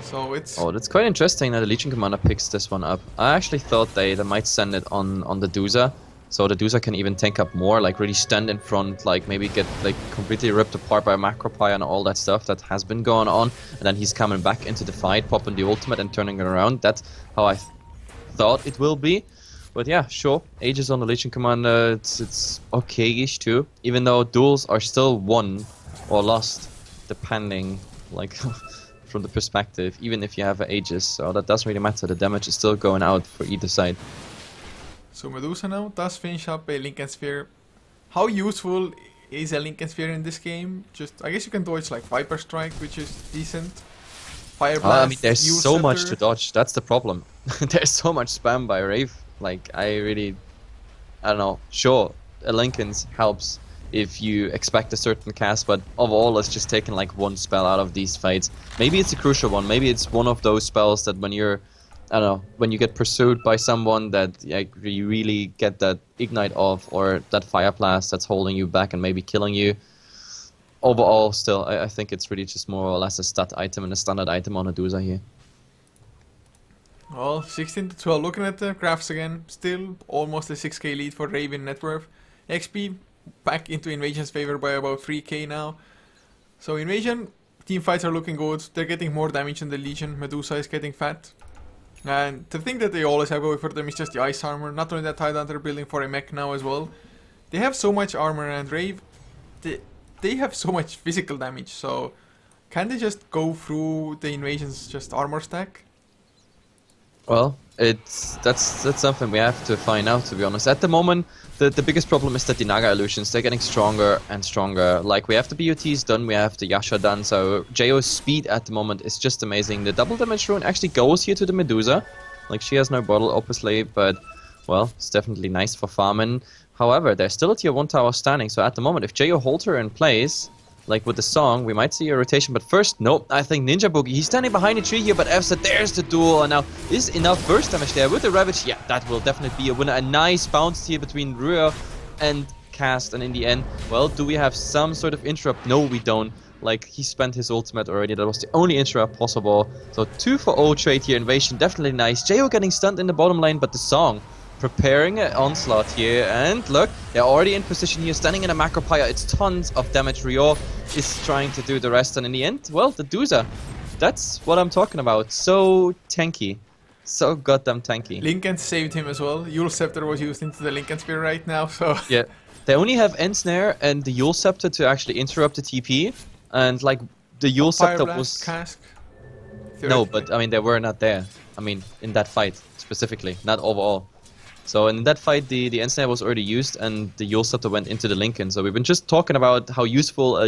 So it's... Oh, that's quite interesting that the Legion Commander picks this one up. I actually thought they might send it on the Dusa, so the Dusa can even tank up more, like really stand in front, like maybe get like completely ripped apart by Macro Pyre and all that stuff that has been going on, and then he's coming back into the fight, popping the ultimate and turning it around. That's how I thought it will be. But yeah, sure, Aegis on the Legion Commander, it's okay-ish too, even though duels are still won or lost, depending, like... from the perspective, even if you have an Aegis, so that doesn't really matter, the damage is still going out for either side. So Medusa now does finish up a Lincoln Sphere. How useful is a Lincoln Sphere in this game? Just, I guess you can dodge like Viper Strike, which is decent. Fire Blast, I mean, there's Yule so much Scepter. to dodge, that's the problem. There's so much spam by Rave, like, I don't know, sure, a Lincoln's helps if you expect a certain cast, but overall it's just taking like 1 spell out of these fights. Maybe it's a crucial one, maybe it's one of those spells that when you're, I don't know, when you get pursued by someone that like, you really get that ignite off, or that fire blast that's holding you back and maybe killing you. Overall, still, I think it's really just more or less a stat item and a standard item on a Dusa here. Well, 16 to 12, looking at the graphs again, still almost a 6k lead for Raven net worth. XP back into Invasion's favor by about 3k now. So Invasion, team fights are looking good, they're getting more damage than the Legion, Medusa is getting fat. And the thing that they always have going for them is just the ice armor, not only that Tidehunter they're building for a mech now as well. They have so much armor, and Rave, they have so much physical damage, so can they just go through the Invasion's just armor stack? Well, that's something we have to find out, to be honest. At the moment, the biggest problem is that the Naga illusions, they're getting stronger and stronger. Like, we have the BOTs done, we have the Yasha done, so JO's speed at the moment is just amazing. The double damage rune actually goes here to the Medusa. Like, she has no bottle, obviously, but, well, it's definitely nice for farming. However, there's still a tier 1 tower standing, so at the moment, if JO holds her in place, like with the song, we might see a rotation, but first, nope, I think Ninja Boogie, he's standing behind a tree here, but F said, there's the duel, and now is enough burst damage there with the Ravage. Yeah, that will definitely be a winner. A nice bounce here between Rua and Cast, and in the end, well, do we have some sort of interrupt? No, we don't. Like, he spent his ultimate already, that was the only interrupt possible. So 2 for 0 trade here, Invasion, definitely nice. JO getting stunned in the bottom lane, but the song preparing an onslaught here, and look, they're already in position here, standing in a Macro Pyre. It's tons of damage. Rio is trying to do the rest, and in the end, well, the Dusa, that's what I'm talking about. So tanky. So goddamn tanky. Lincoln saved him as well. Yule Scepter was used into the Lincoln Spear right now, so... Yeah. They only have End Snare and the Yule Scepter to actually interrupt the TP. And like, the Yule Scepter was... Cask. No, but I mean, they were not there. I mean, in that fight, specifically. Not overall. So in that fight, the End Snare was already used and the Yule Scepter went into the Lincoln. So we've been just talking about how useful a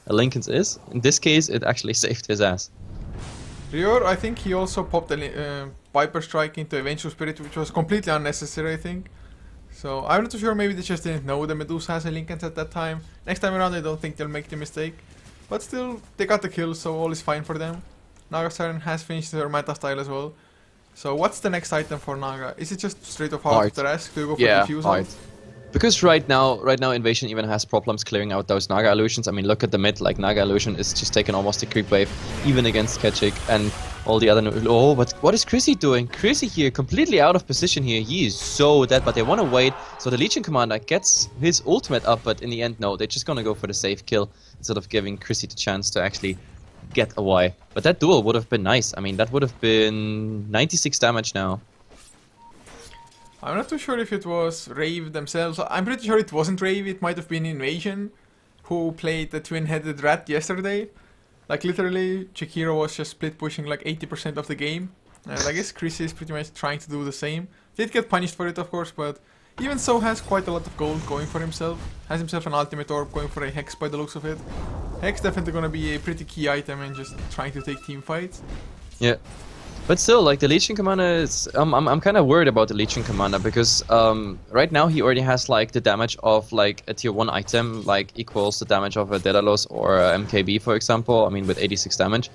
Lincoln's is. In this case, it actually saved his ass. Rior, I think he also popped a Viper Strike into Vengeful Spirit, which was completely unnecessary, I think. So I'm not too sure, maybe they just didn't know the Medusa has a Lincoln at that time. Next time around, I don't think they'll make the mistake. But still, they got the kill, so all is fine for them. Naga Siren has finished her meta style as well. So what's the next item for Naga? Is it just straight off Heart of the Rask? Do you go for Diffusal? Heart. Because right now Invasion even has problems clearing out those Naga illusions. I mean, look at the mid, like Naga illusion is just taking almost a creep wave, even against Ketchik and all the other... Oh, but what is Chrissy doing? Chrissy here, completely out of position here. He is so dead, but they want to wait. So the Legion Commander gets his ultimate up, but in the end, no. They're just going to go for the safe kill instead of giving Chrissy the chance to actually get a Y. But that duel would have been nice. I mean, that would have been 96 damage now. I'm not too sure if it was Rave themselves. I'm pretty sure it wasn't Rave. It might have been Invasion who played the twin-headed rat yesterday. Like literally, Chikiro was just split pushing like 80% of the game. And I guess Chris is pretty much trying to do the same. Did get punished for it, of course, but even so has quite a lot of gold going for himself. Has himself an ultimate orb, going for a Hex by the looks of it. Hex definitely gonna be a pretty key item and just trying to take team fights. Yeah. But still, like, the Legion Commander is... I'm kind of worried about the Legion Commander, because right now he already has, like, the damage of, like, a tier 1 item, like, equals the damage of a Daedalus or a MKB, for example, I mean, with 86 damage.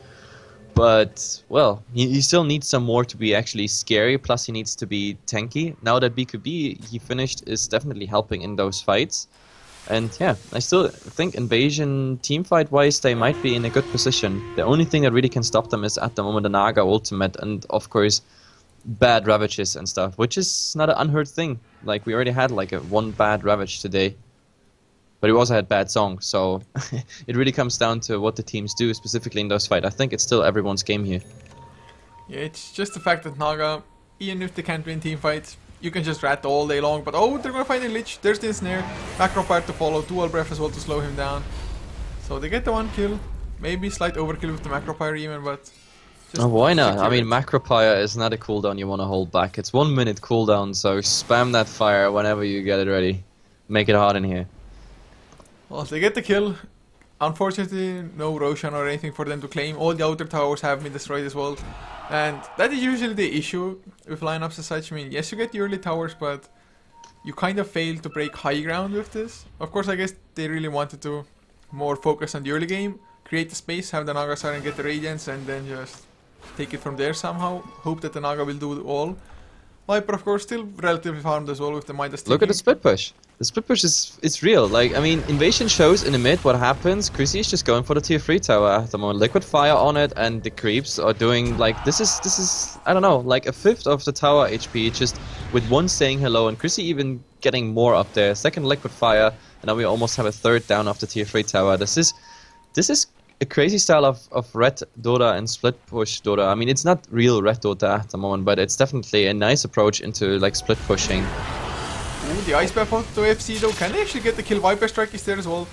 But, well, he still needs some more to be actually scary, plus he needs to be tanky. Now that BKB he finished is definitely helping in those fights. And yeah, I still think Invasion teamfight-wise they might be in a good position. The only thing that really can stop them is at the moment the Naga ultimate and of course bad Ravages and stuff, which is not an unheard thing. Like we already had like one bad Ravage today. But we also had bad songs, so it really comes down to what the teams do specifically in those fights. I think it's still everyone's game here. Yeah, it's just the fact that Naga, even if they can't win teamfights, you can just rat all day long, but oh, they're gonna find a Lich, there's the Snare, Macropire to follow, Dual Breath as well to slow him down. So they get the one kill, maybe slight overkill with the Macropire even, but... Oh, why not? I mean, Macropire is not a cooldown you want to hold back. It's 1 minute cooldown, so spam that fire whenever you get it ready. Make it hard in here. Well, they get the kill. Unfortunately, no Roshan or anything for them to claim. All the outer towers have been destroyed as well. And that is usually the issue with lineups as such. I mean, yes, you get the early towers, but you kind of fail to break high ground with this. Of course, I guess they really wanted to more focus on the early game, create the space, have the Naga Siren get the Radiance, and then just take it from there somehow. Hope that the Naga will do all. Viper, of course, still relatively farmed as well with the Midas. Look at the split push. The split push is real. Like, I mean, Invasion shows in the mid what happens. Chrissy is just going for the tier 3 tower at the moment. Liquid fire on it, and the creeps are doing like this is I don't know, like a fifth of the tower HP just with one saying hello, and Chrissy even getting more up there. Second liquid fire, and now we almost have a third down of the tier 3 tower. This is a crazy style of red Dota and split push Dota. I mean, it's not real red Dota at the moment, but it's definitely a nice approach into like split pushing. Ooh, the Ice Buff to FC though. Can they actually get the kill? Viper Strike is there as well.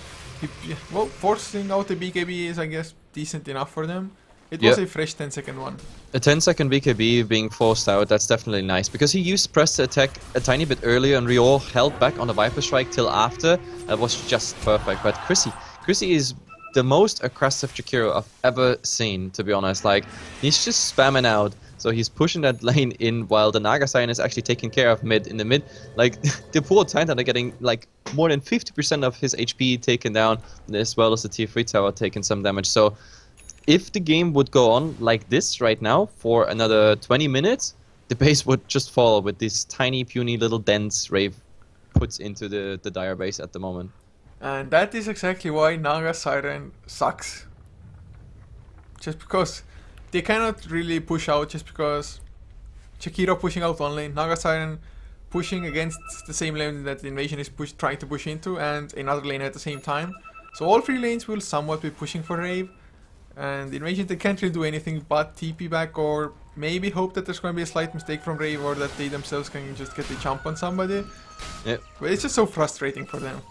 Well, forcing out the BKB is, I guess, decent enough for them. It was a fresh 10-second one. A 10-second BKB being forced out, that's definitely nice. Because he used press to attack a tiny bit earlier and Rio held back on the Viper Strike till after. That was just perfect. But Chrissy is the most aggressive Jakiro I've ever seen, to be honest. Like, he's just spamming out. So he's pushing that lane in while the Naga Siren is actually taking care of mid. In the mid, like, the poor Titan are getting like more than 50% of his HP taken down, as well as the tier 3 tower taking some damage. So if the game would go on like this right now for another 20 minutes, the base would just fall with these tiny, puny little dents Rave puts into the dire base at the moment. And that is exactly why Naga Siren sucks. Just because they cannot really push out, just because Chikiro pushing out one lane, Naga Siren pushing against the same lane that the Invasion is trying to push into, and another lane at the same time. So all three lanes will somewhat be pushing for Rave. And the Invasion, they can't really do anything but TP back or maybe hope that there's going to be a slight mistake from Rave or that they themselves can just get the jump on somebody. Yeah. But it's just so frustrating for them.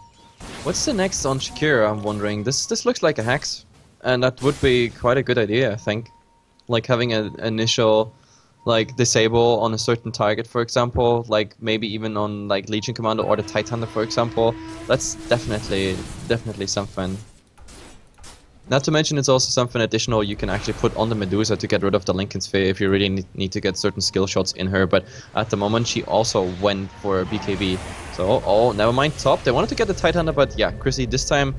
What's the next on Shakira, I'm wondering? This looks like a hex, and that would be quite a good idea, I think. Like having an initial like disable on a certain target, for example, like maybe even on like Legion Commander or the Titan, for example. That's definitely something. Not to mention it's also something additional you can actually put on the Medusa to get rid of the Lincoln Sphere if you really need to get certain skill shots in her, but at the moment she also went for BKB. So, oh, never mind top. They wanted to get the Titan, but yeah, Chrissy, this time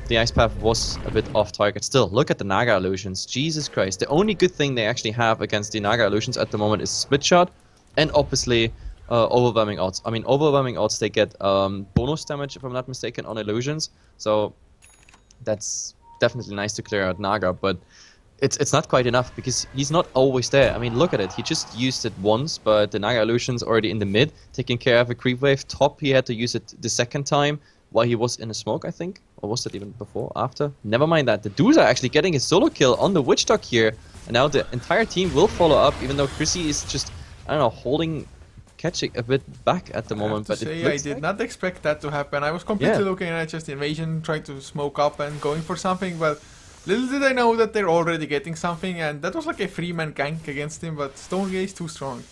the Ice Path was a bit off target. Still, look at the Naga illusions. Jesus Christ. The only good thing they actually have against the Naga illusions at the moment is Split Shot and obviously Overwhelming Odds. I mean, Overwhelming Odds, they get bonus damage, if I'm not mistaken, on illusions. So that's definitely nice to clear out Naga, but it's not quite enough because he's not always there. I mean, look at it. He just used it once, but the Naga illusion's already in the mid, taking care of a creep wave. Top, he had to use it the second time while he was in a smoke, I think. Or was that even before? After? Never mind that. The Dudes are actually getting a solo kill on the Witch Dog here, and now the entire team will follow up, even though Chrissy is just, I don't know, catching a bit back at the moment. But I did not expect that to happen. I was completely looking at just Invasion, trying to smoke up and going for something, but little did I know that they're already getting something, and that was like a 3-man gank against him, but Stonegaze too strong.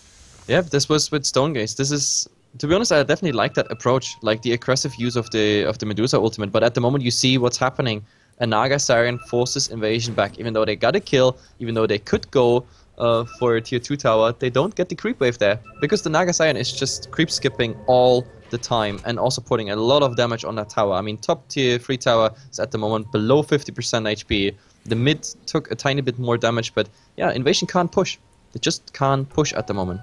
Yeah, this was with Stonegaze. This is, to be honest, I definitely like that approach, like the aggressive use of the Medusa ultimate, but at the moment you see what's happening. A Naga Siren forces Invasion back, even though they got a kill, even though they could go for a tier 2 tower, they don't get the creep wave there, because the Naga Siren is just creep skipping all the time and also putting a lot of damage on that tower. I mean, top tier 3 tower is at the moment below 50% HP. The mid took a tiny bit more damage, but yeah, Invasion can't push. They just can't push at the moment.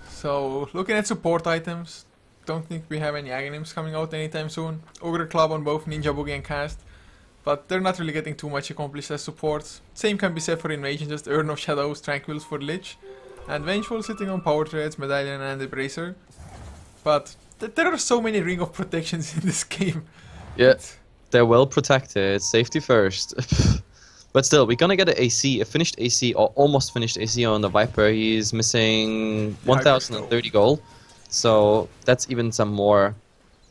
So, looking at support items, don't think we have any Aghanims coming out anytime soon. Ogre Club on both Ninja Boogie and Cast, but they're not really getting too much accomplished as supports. Same can be said for Invasion, just Urn of Shadows, Tranquils for Lich, and Vengeful sitting on Power Threads, Medallion and Embracer. But there are so many Ring of Protections in this game. Yeah, they're well protected, safety first. But still, we're gonna get an AC, a finished AC, or almost finished AC on the Viper. He's missing 1030 gold. So that's even some more,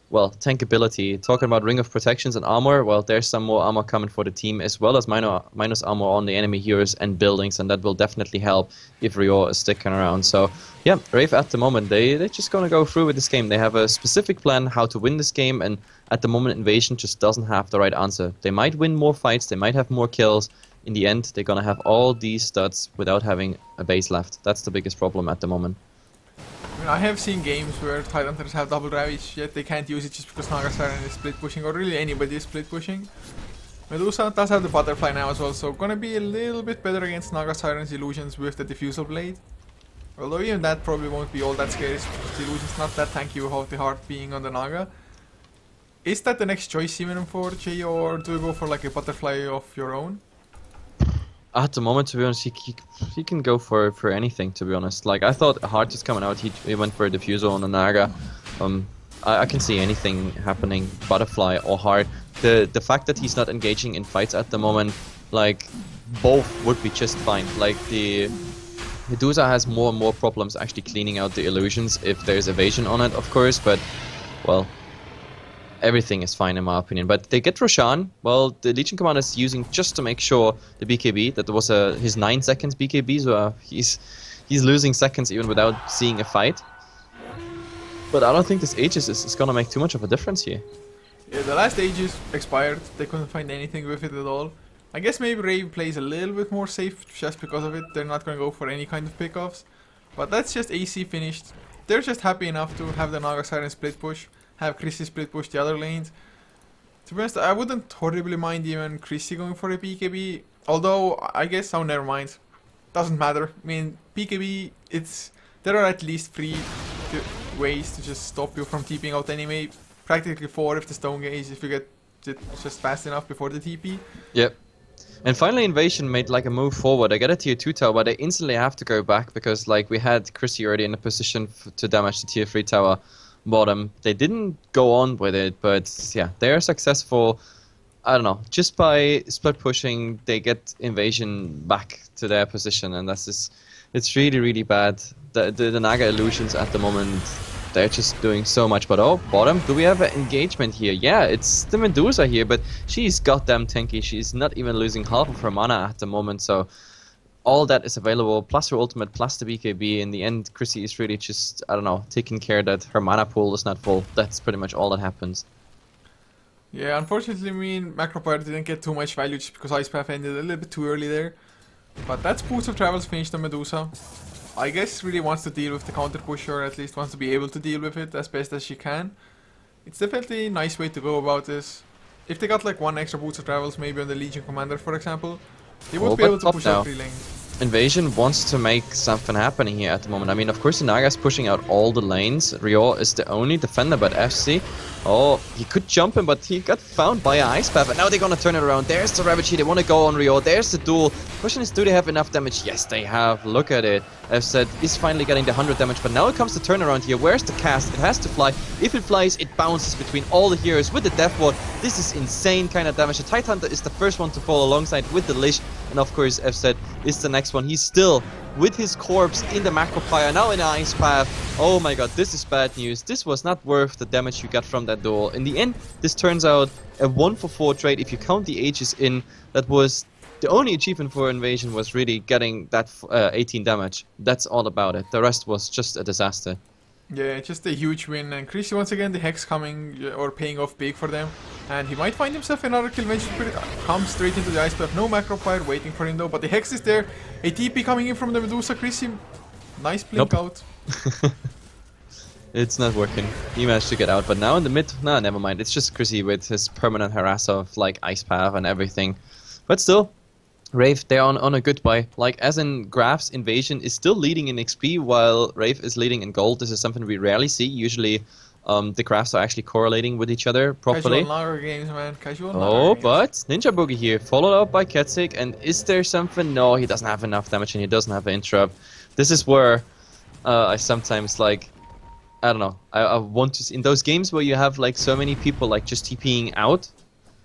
well, tankability. Talking about Ring of Protections and armor, well, there's some more armor coming for the team, as well as minus armor on the enemy heroes and buildings, and that will definitely help if Rio is sticking around. So, yeah, Rave at the moment, they're just gonna go through with this game. They have a specific plan how to win this game, and at the moment, Invasion just doesn't have the right answer. They might win more fights, they might have more kills. In the end, they're gonna have all these stats without having a base left. That's the biggest problem at the moment. I mean, I have seen games where Titanhunters have double Ravage, yet they can't use it just because Naga Siren is split pushing, or really anybody is split pushing. Medusa does have the Butterfly now as well, so gonna be a little bit better against Naga Siren's illusions with the Diffusal Blade. Although even that probably won't be all that scary, because the illusion's not that tanky without the heart being on the Naga. Is that the next choice even for Jay, or do you go for like a Butterfly of your own? At the moment, to be honest, he can go for anything, to be honest. Like, I thought Heart is coming out, he went for a Diffusal on the Naga. I can see anything happening, Butterfly or Heart. The fact that he's not engaging in fights at the moment, like, both would be just fine. Like, the Medusa has more and more problems actually cleaning out the illusions if there's evasion on it, of course, but, well, everything is fine in my opinion. But they get Roshan. Well, the Legion Commander is using just to make sure the BKB, that there was his 9 seconds BKB, so he's losing seconds even without seeing a fight. But I don't think this Aegis is gonna make too much of a difference here. Yeah, the last Aegis expired. They couldn't find anything with it at all. I guess maybe Rave plays a little bit more safe just because of it. They're not gonna go for any kind of pickoffs. But that's just AC finished. They're just happy enough to have the Naga Siren split push, have Chrissy split push the other lanes. To be honest, I wouldn't horribly mind even Chrissy going for a BKB. Although, I guess, oh, never mind. Doesn't matter. I mean, BKB, there are at least 3 ways to just stop you from TPing out anyway. Practically 4 if the Stonegaze, if you get it just fast enough before the TP. Yep. And finally Invasion made like a move forward. They get a tier 2 tower, but they instantly have to go back because like we had Chrissy already in a position to damage the tier 3 tower bottom. They didn't go on with it, but yeah, they are successful. I don't know, just by split pushing, they get Invasion back to their position, and that's just It's really, really bad. The Naga illusions at the moment, they're just doing so much. But oh, bottom, do we have an engagement here? Yeah, it's the Medusa here, but she's goddamn tanky. She's not even losing half of her mana at the moment, so all that is available, plus her ultimate, plus the BKB. In the end, Chrissy is really just, I don't know, taking care that her mana pool is not full. That's pretty much all that happens. Yeah, unfortunately, I mean, Macropyre didn't get too much value just because Ice Path ended a little bit too early there. But that's Boots of Travels finished the Medusa. I guess really wants to deal with the counter push, or at least wants to be able to deal with it as best as she can. It's definitely a nice way to go about this. If they got like one extra Boots of Travels, maybe on the Legion Commander for example, they would be able to push out 3 lanes. Invasion wants to make something happening here at the moment. I mean, of course, the Naga's pushing out all the lanes. Rio is the only defender, but FC, oh, he could jump him, but he got found by an Ice Path, and now they're gonna turn it around. There's the Ravage here, they want to go on Rio. There's the duel. Question is, do they have enough damage? Yes, they have. Look at it. FZ is finally getting the 100 damage, but now it comes to turnaround here. Where's the cast? It has to fly. If it flies, it bounces between all the heroes with the Death Ward. This is insane kind of damage. The Tidehunter is the first one to fall alongside with the Lich, and of course, FZ is the next one. He's still with his corpse in the Macropyre, now in the Ice Path. Oh my god, this is bad news. This was not worth the damage you got from that duel. In the end, this turns out a 1-for-4 trade. If you count the Ages in, that was the only achievement for Invasion, was really getting that 18 damage. That's all about it. The rest was just a disaster. Yeah, just a huge win, and Chrissy once again, the Hex coming or paying off big for them, and he might find himself another kill. Venture Spirit comes straight into the Ice Path. No Macropyre waiting for him though, but the Hex is there. A TP coming in from the Medusa. Chrissy, nice blink out. It's not working. He managed to get out, but now in the mid, nah, never mind. It's just Chrissy with his permanent harass of like Ice Path and everything. But still, Rave, they're on a good buy. Like, as in graphs, Invasion is still leading in XP, while Rave is leading in gold. This is something we rarely see. Usually, the graphs are actually correlating with each other properly. Casual lager games, man. Casual lager games. But Ninja Boogie here, followed up by Ketsik, and is there something? No, he doesn't have enough damage, and he doesn't have an interrupt. This is where I sometimes, like, I don't know, I want to see, in those games where you have, like, so many people, like, just TPing out,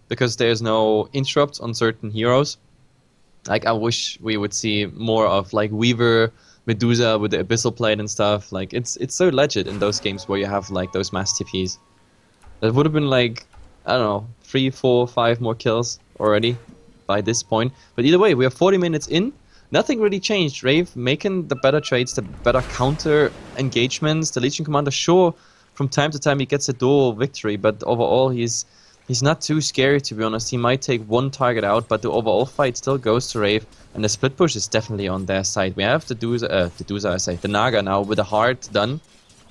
because there's no interrupts on certain heroes. Like, I wish we would see more of like Weaver, Medusa with the Abyssal Plate and stuff. Like, it's so legit in those games where you have like those mass TPs. That would have been like, I don't know, 3, 4, 5 more kills already by this point. But either way, we are 40 minutes in. Nothing really changed. Rave making the better trades, the better counter engagements. The Legion Commander, sure, from time to time he gets a duel victory, but overall he's not too scary, to be honest. He might take one target out, but the overall fight still goes to Rave, and the split push is definitely on their side. We have the Naga now with a heart done.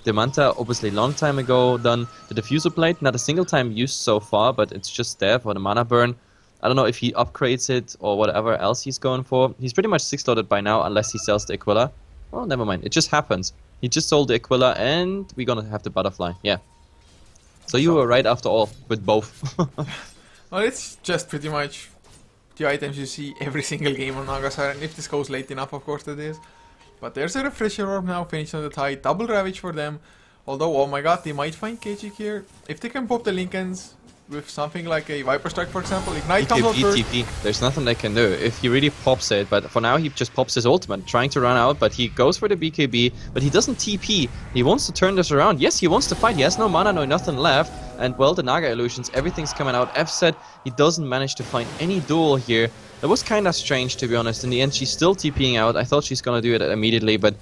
The Manta, obviously long time ago done. The Diffusal Plate, not a single time used so far, but it's just there for the mana burn. I don't know if he upgrades it or whatever else he's going for. He's pretty much 6-loaded by now, unless he sells the Aquila. Well, never mind. It just happens. He just sold the Aquila, and we're gonna have the Butterfly. Yeah. So you were right after all, with both. Well, it's just pretty much the items you see every single game on Naga Siren, if this goes late enough, of course it is. But there's a Refresher Orb now, finished on the tide, double Ravage for them. Although, oh my god, they might find Kejik here. If they can pop the Lincolns with something like a Viper Strike, for example, Ignite comes out first. TP. There's nothing they can do if he really pops it, but for now he just pops his ultimate, trying to run out, but he goes for the BKB, but he doesn't TP. He wants to turn this around. Yes, he wants to fight. He has no mana, no nothing left, and well, the Naga illusions, everything's coming out. F said he doesn't manage to find any duel here. That was kind of strange, to be honest. In the end, she's still TPing out. I thought she's gonna do it immediately, but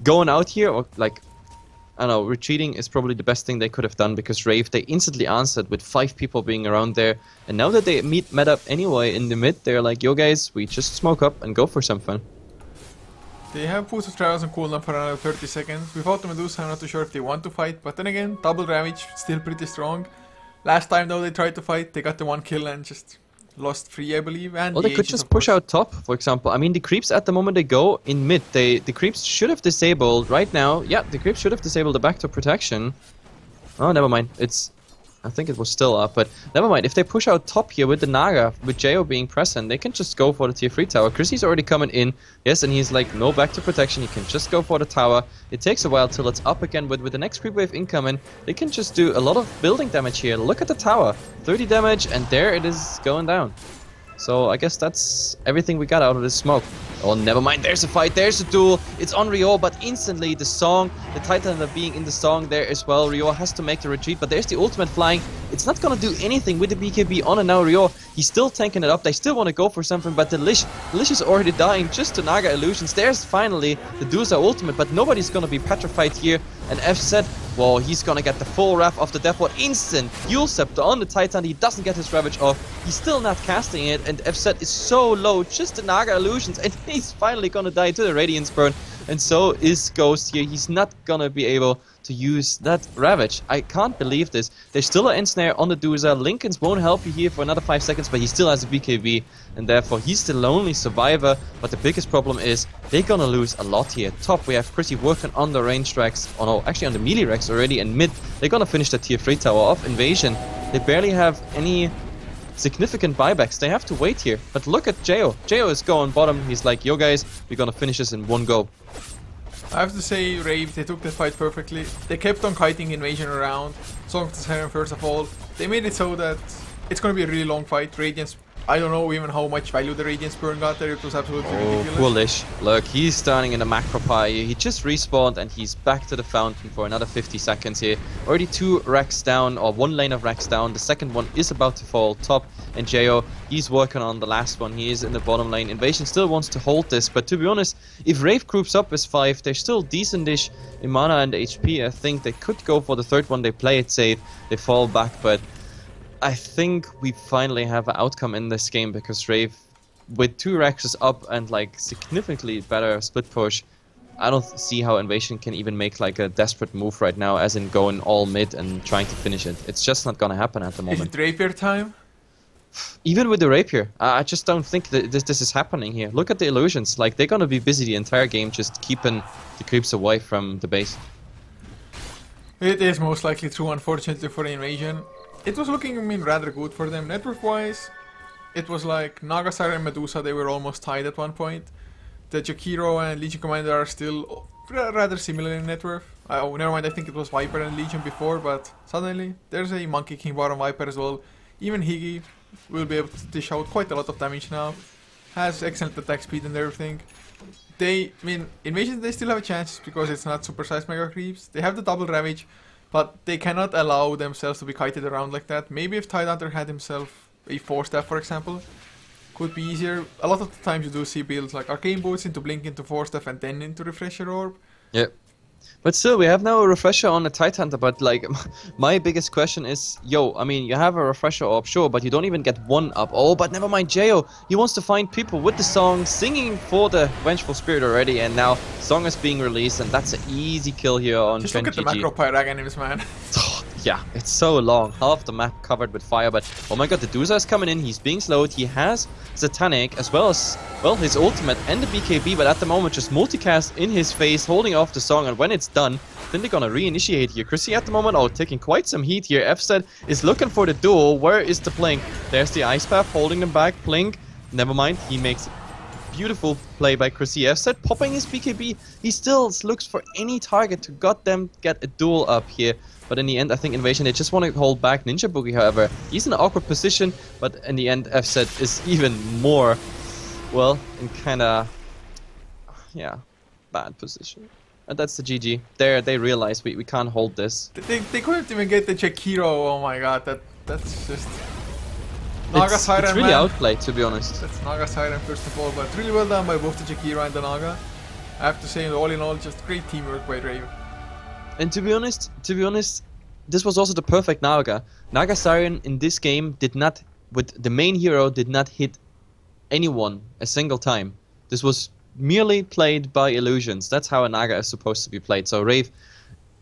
going out here, or like, I don't know, retreating is probably the best thing they could have done, because Rave, they instantly answered with 5 people being around there, and now that they met up anyway in the mid, they're like, yo guys, we just smoke up and go for something. They have Boots of Travels on cooldown for another 30 seconds. Without the Medusa, I'm not too sure if they want to fight, but then again, double Ravage, still pretty strong. Last time though they tried to fight, they got the 1 kill and just lost 3, I believe. And well, they could just push out top, for example. I mean, the creeps at the moment they go in mid. The creeps should have disabled right now. Yeah, the creeps should have disabled the backdoor protection. Oh, never mind. I think it was still up, but never mind. If they push out top here with the Naga, with Jo being present, they can just go for the tier 3 tower. Chrissy's already coming in. Yes, and he's like, no backdoor protection. He can just go for the tower. It takes a while till it's up again, but with the next creep wave incoming, they can just do a lot of building damage here. Look at the tower. 30 damage, and there it is going down. So I guess that's everything we got out of this smoke. Oh, never mind. There's a fight. There's a duel. It's on Rio, but instantly the song, the Titan being in the song there as well. Rio has to make the retreat, but there's the ultimate flying. It's not going to do anything with the BKB on, and now Rio, he's still tanking it up. They still want to go for something, but the Lish is already dying just to Naga Illusions. There's finally the Dusa ultimate, but nobody's going to be petrified here. And F said, well, he's going to get the full wrath of the Death Ward. Instant Dual Scepter on the Titan. He doesn't get his Ravage off. He's still not casting it, and F set is so low, just the Naga Illusions, and he's finally going to die to the Radiance Burn. And so is Ghost here. He's not going to be able to use that Ravage. I can't believe this. There's still an Ensnare on the Dusa. Lincolns won't help you here for another 5 seconds, but he still has a BKB, and therefore he's the lonely survivor. But the biggest problem is they're gonna lose a lot here. Top, we have Chrissy working on the ranged Rex. Oh no, actually on the melee Rex already. And mid, they're gonna finish the tier 3 tower off. Invasion, they barely have any significant buybacks. They have to wait here. But look at Jo. Jo is going bottom. He's like, yo guys, we're gonna finish this in one go. I have to say, Rave, they took the fight perfectly. They kept on kiting Invasion around. Song of the Siren first of all. They made it so that it's going to be a really long fight. Radiance, I don't know even how much value the Radiance burn got there. It was absolutely ridiculous. Foolish. Look, he's standing in the macro pie. He just respawned and he's back to the fountain for another 50 seconds here. Already 2 racks down, or 1 lane of racks down. The second one is about to fall. Top and Jo, he's working on the last one. He is in the bottom lane. Invasion still wants to hold this, but to be honest, if Rave groups up as 5, they're still decentish in mana and HP. I think they could go for the third one. They play it safe, they fall back, but I think we finally have an outcome in this game, because Rave, with 2 Rexes up and like significantly better split push, I don't see how Invasion can even make like a desperate move right now, as in going all mid and trying to finish it. It's just not gonna happen at the moment. Is it Rapier time? Even with the Rapier, I just don't think that this is happening here. Look at the illusions. Like, they're gonna be busy the entire game just keeping the creeps away from the base. It is most likely true, unfortunately, for the Invasion. It was looking, I mean, rather good for them. Network-wise, it was like Naga, Siren, and Medusa, they were almost tied at one point. The Jakiro and Legion Commander are still rather similar in net worth. Oh, never mind, I think it was Viper and Legion before, but suddenly there's a Monkey King bottom Viper as well. Even Higgy will be able to dish out quite a lot of damage now. Has excellent attack speed and everything. I mean, Invasion, they still have a chance because it's not supersized Mega Creeps. They have the double Ravage, but they cannot allow themselves to be kited around like that. Maybe if Tidehunter had himself a 4-step, for example, could be easier. A lot of the times you do see builds like Arcane Boots into Blink into 4-step and then into Refresher Orb. Yep. But still, we have now a refresher on the Tidehunter, but like, my biggest question is, yo, I mean, you have a refresher orb, sure, but you don't even get 1 up. Oh, but never mind, Jo, he wants to find people with the song, singing for the Vengeful Spirit already, and now song is being released, and that's an easy kill here on Just Trent look at the macro Pyrag enemies, man. Yeah, it's so long. Half the map covered with fire, but oh my god, the Dusa is coming in. He's being slowed. He has Satanic as well as, well, his ultimate and the BKB, but at the moment just multicast in his face, holding off the song, and when it's done, then they're gonna reinitiate here. Chrissy at the moment, oh, taking quite some heat here. Fstead is looking for the duel. Where is the Blink? There's the Ice Path holding them back. Blink, never mind, he makes beautiful play by Chrissy. Fstead popping his BKB. He still looks for any target to goddamn get a duel up here. But in the end, I think Invasion, they just want to hold back Ninja Boogie, however. He's in an awkward position, but in the end, Fstead is even more, well, in kinda, yeah, bad position. And that's the GG. There, they realize we can't hold this. They couldn't even get the Jakiro. Oh my god, that's just Naga Siren. It's really man. outplayed, to be honest. That's Naga Siren first of all, but really well done by both the Jakiro and the Naga. I have to say, all in all, just great teamwork by Rave. And to be honest, this was also the perfect Naga. Naga Siren in this game did not, with the main hero, did not hit anyone a single time. This was merely played by illusions. That's how a Naga is supposed to be played. So Rave,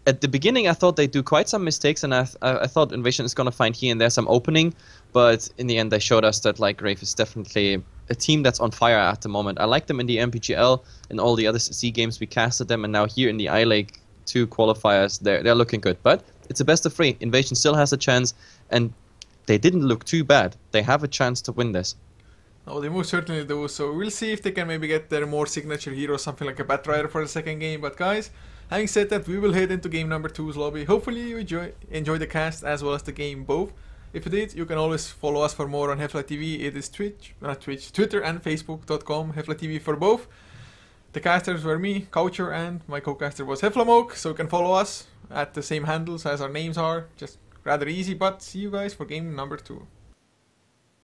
at the beginning I thought they'd do quite some mistakes, and I thought Invasion is gonna find here and there some opening, but in the end they showed us that like Rave is definitely a team that's on fire at the moment. I like them in the MPGL and all the other C games we casted them, and now here in the iLake 2 qualifiers, they're looking good. But it's a best of 3. Invasion still has a chance, and they didn't look too bad. They have a chance to win this. Oh, they most certainly do. So we'll see if they can maybe get their more signature hero, something like a Batrider for the second game. But guys, having said that, we will head into game number 2's lobby. Hopefully you enjoy the cast as well as the game both. If you did, you can always follow us for more on HeflaTV. It is Twitter and Facebook.com, HeflaTV for both. The casters were me, Coucher, and my co-caster was HeflaMoke, so you can follow us at the same handles as our names are. Just rather easy, but see you guys for game number 2.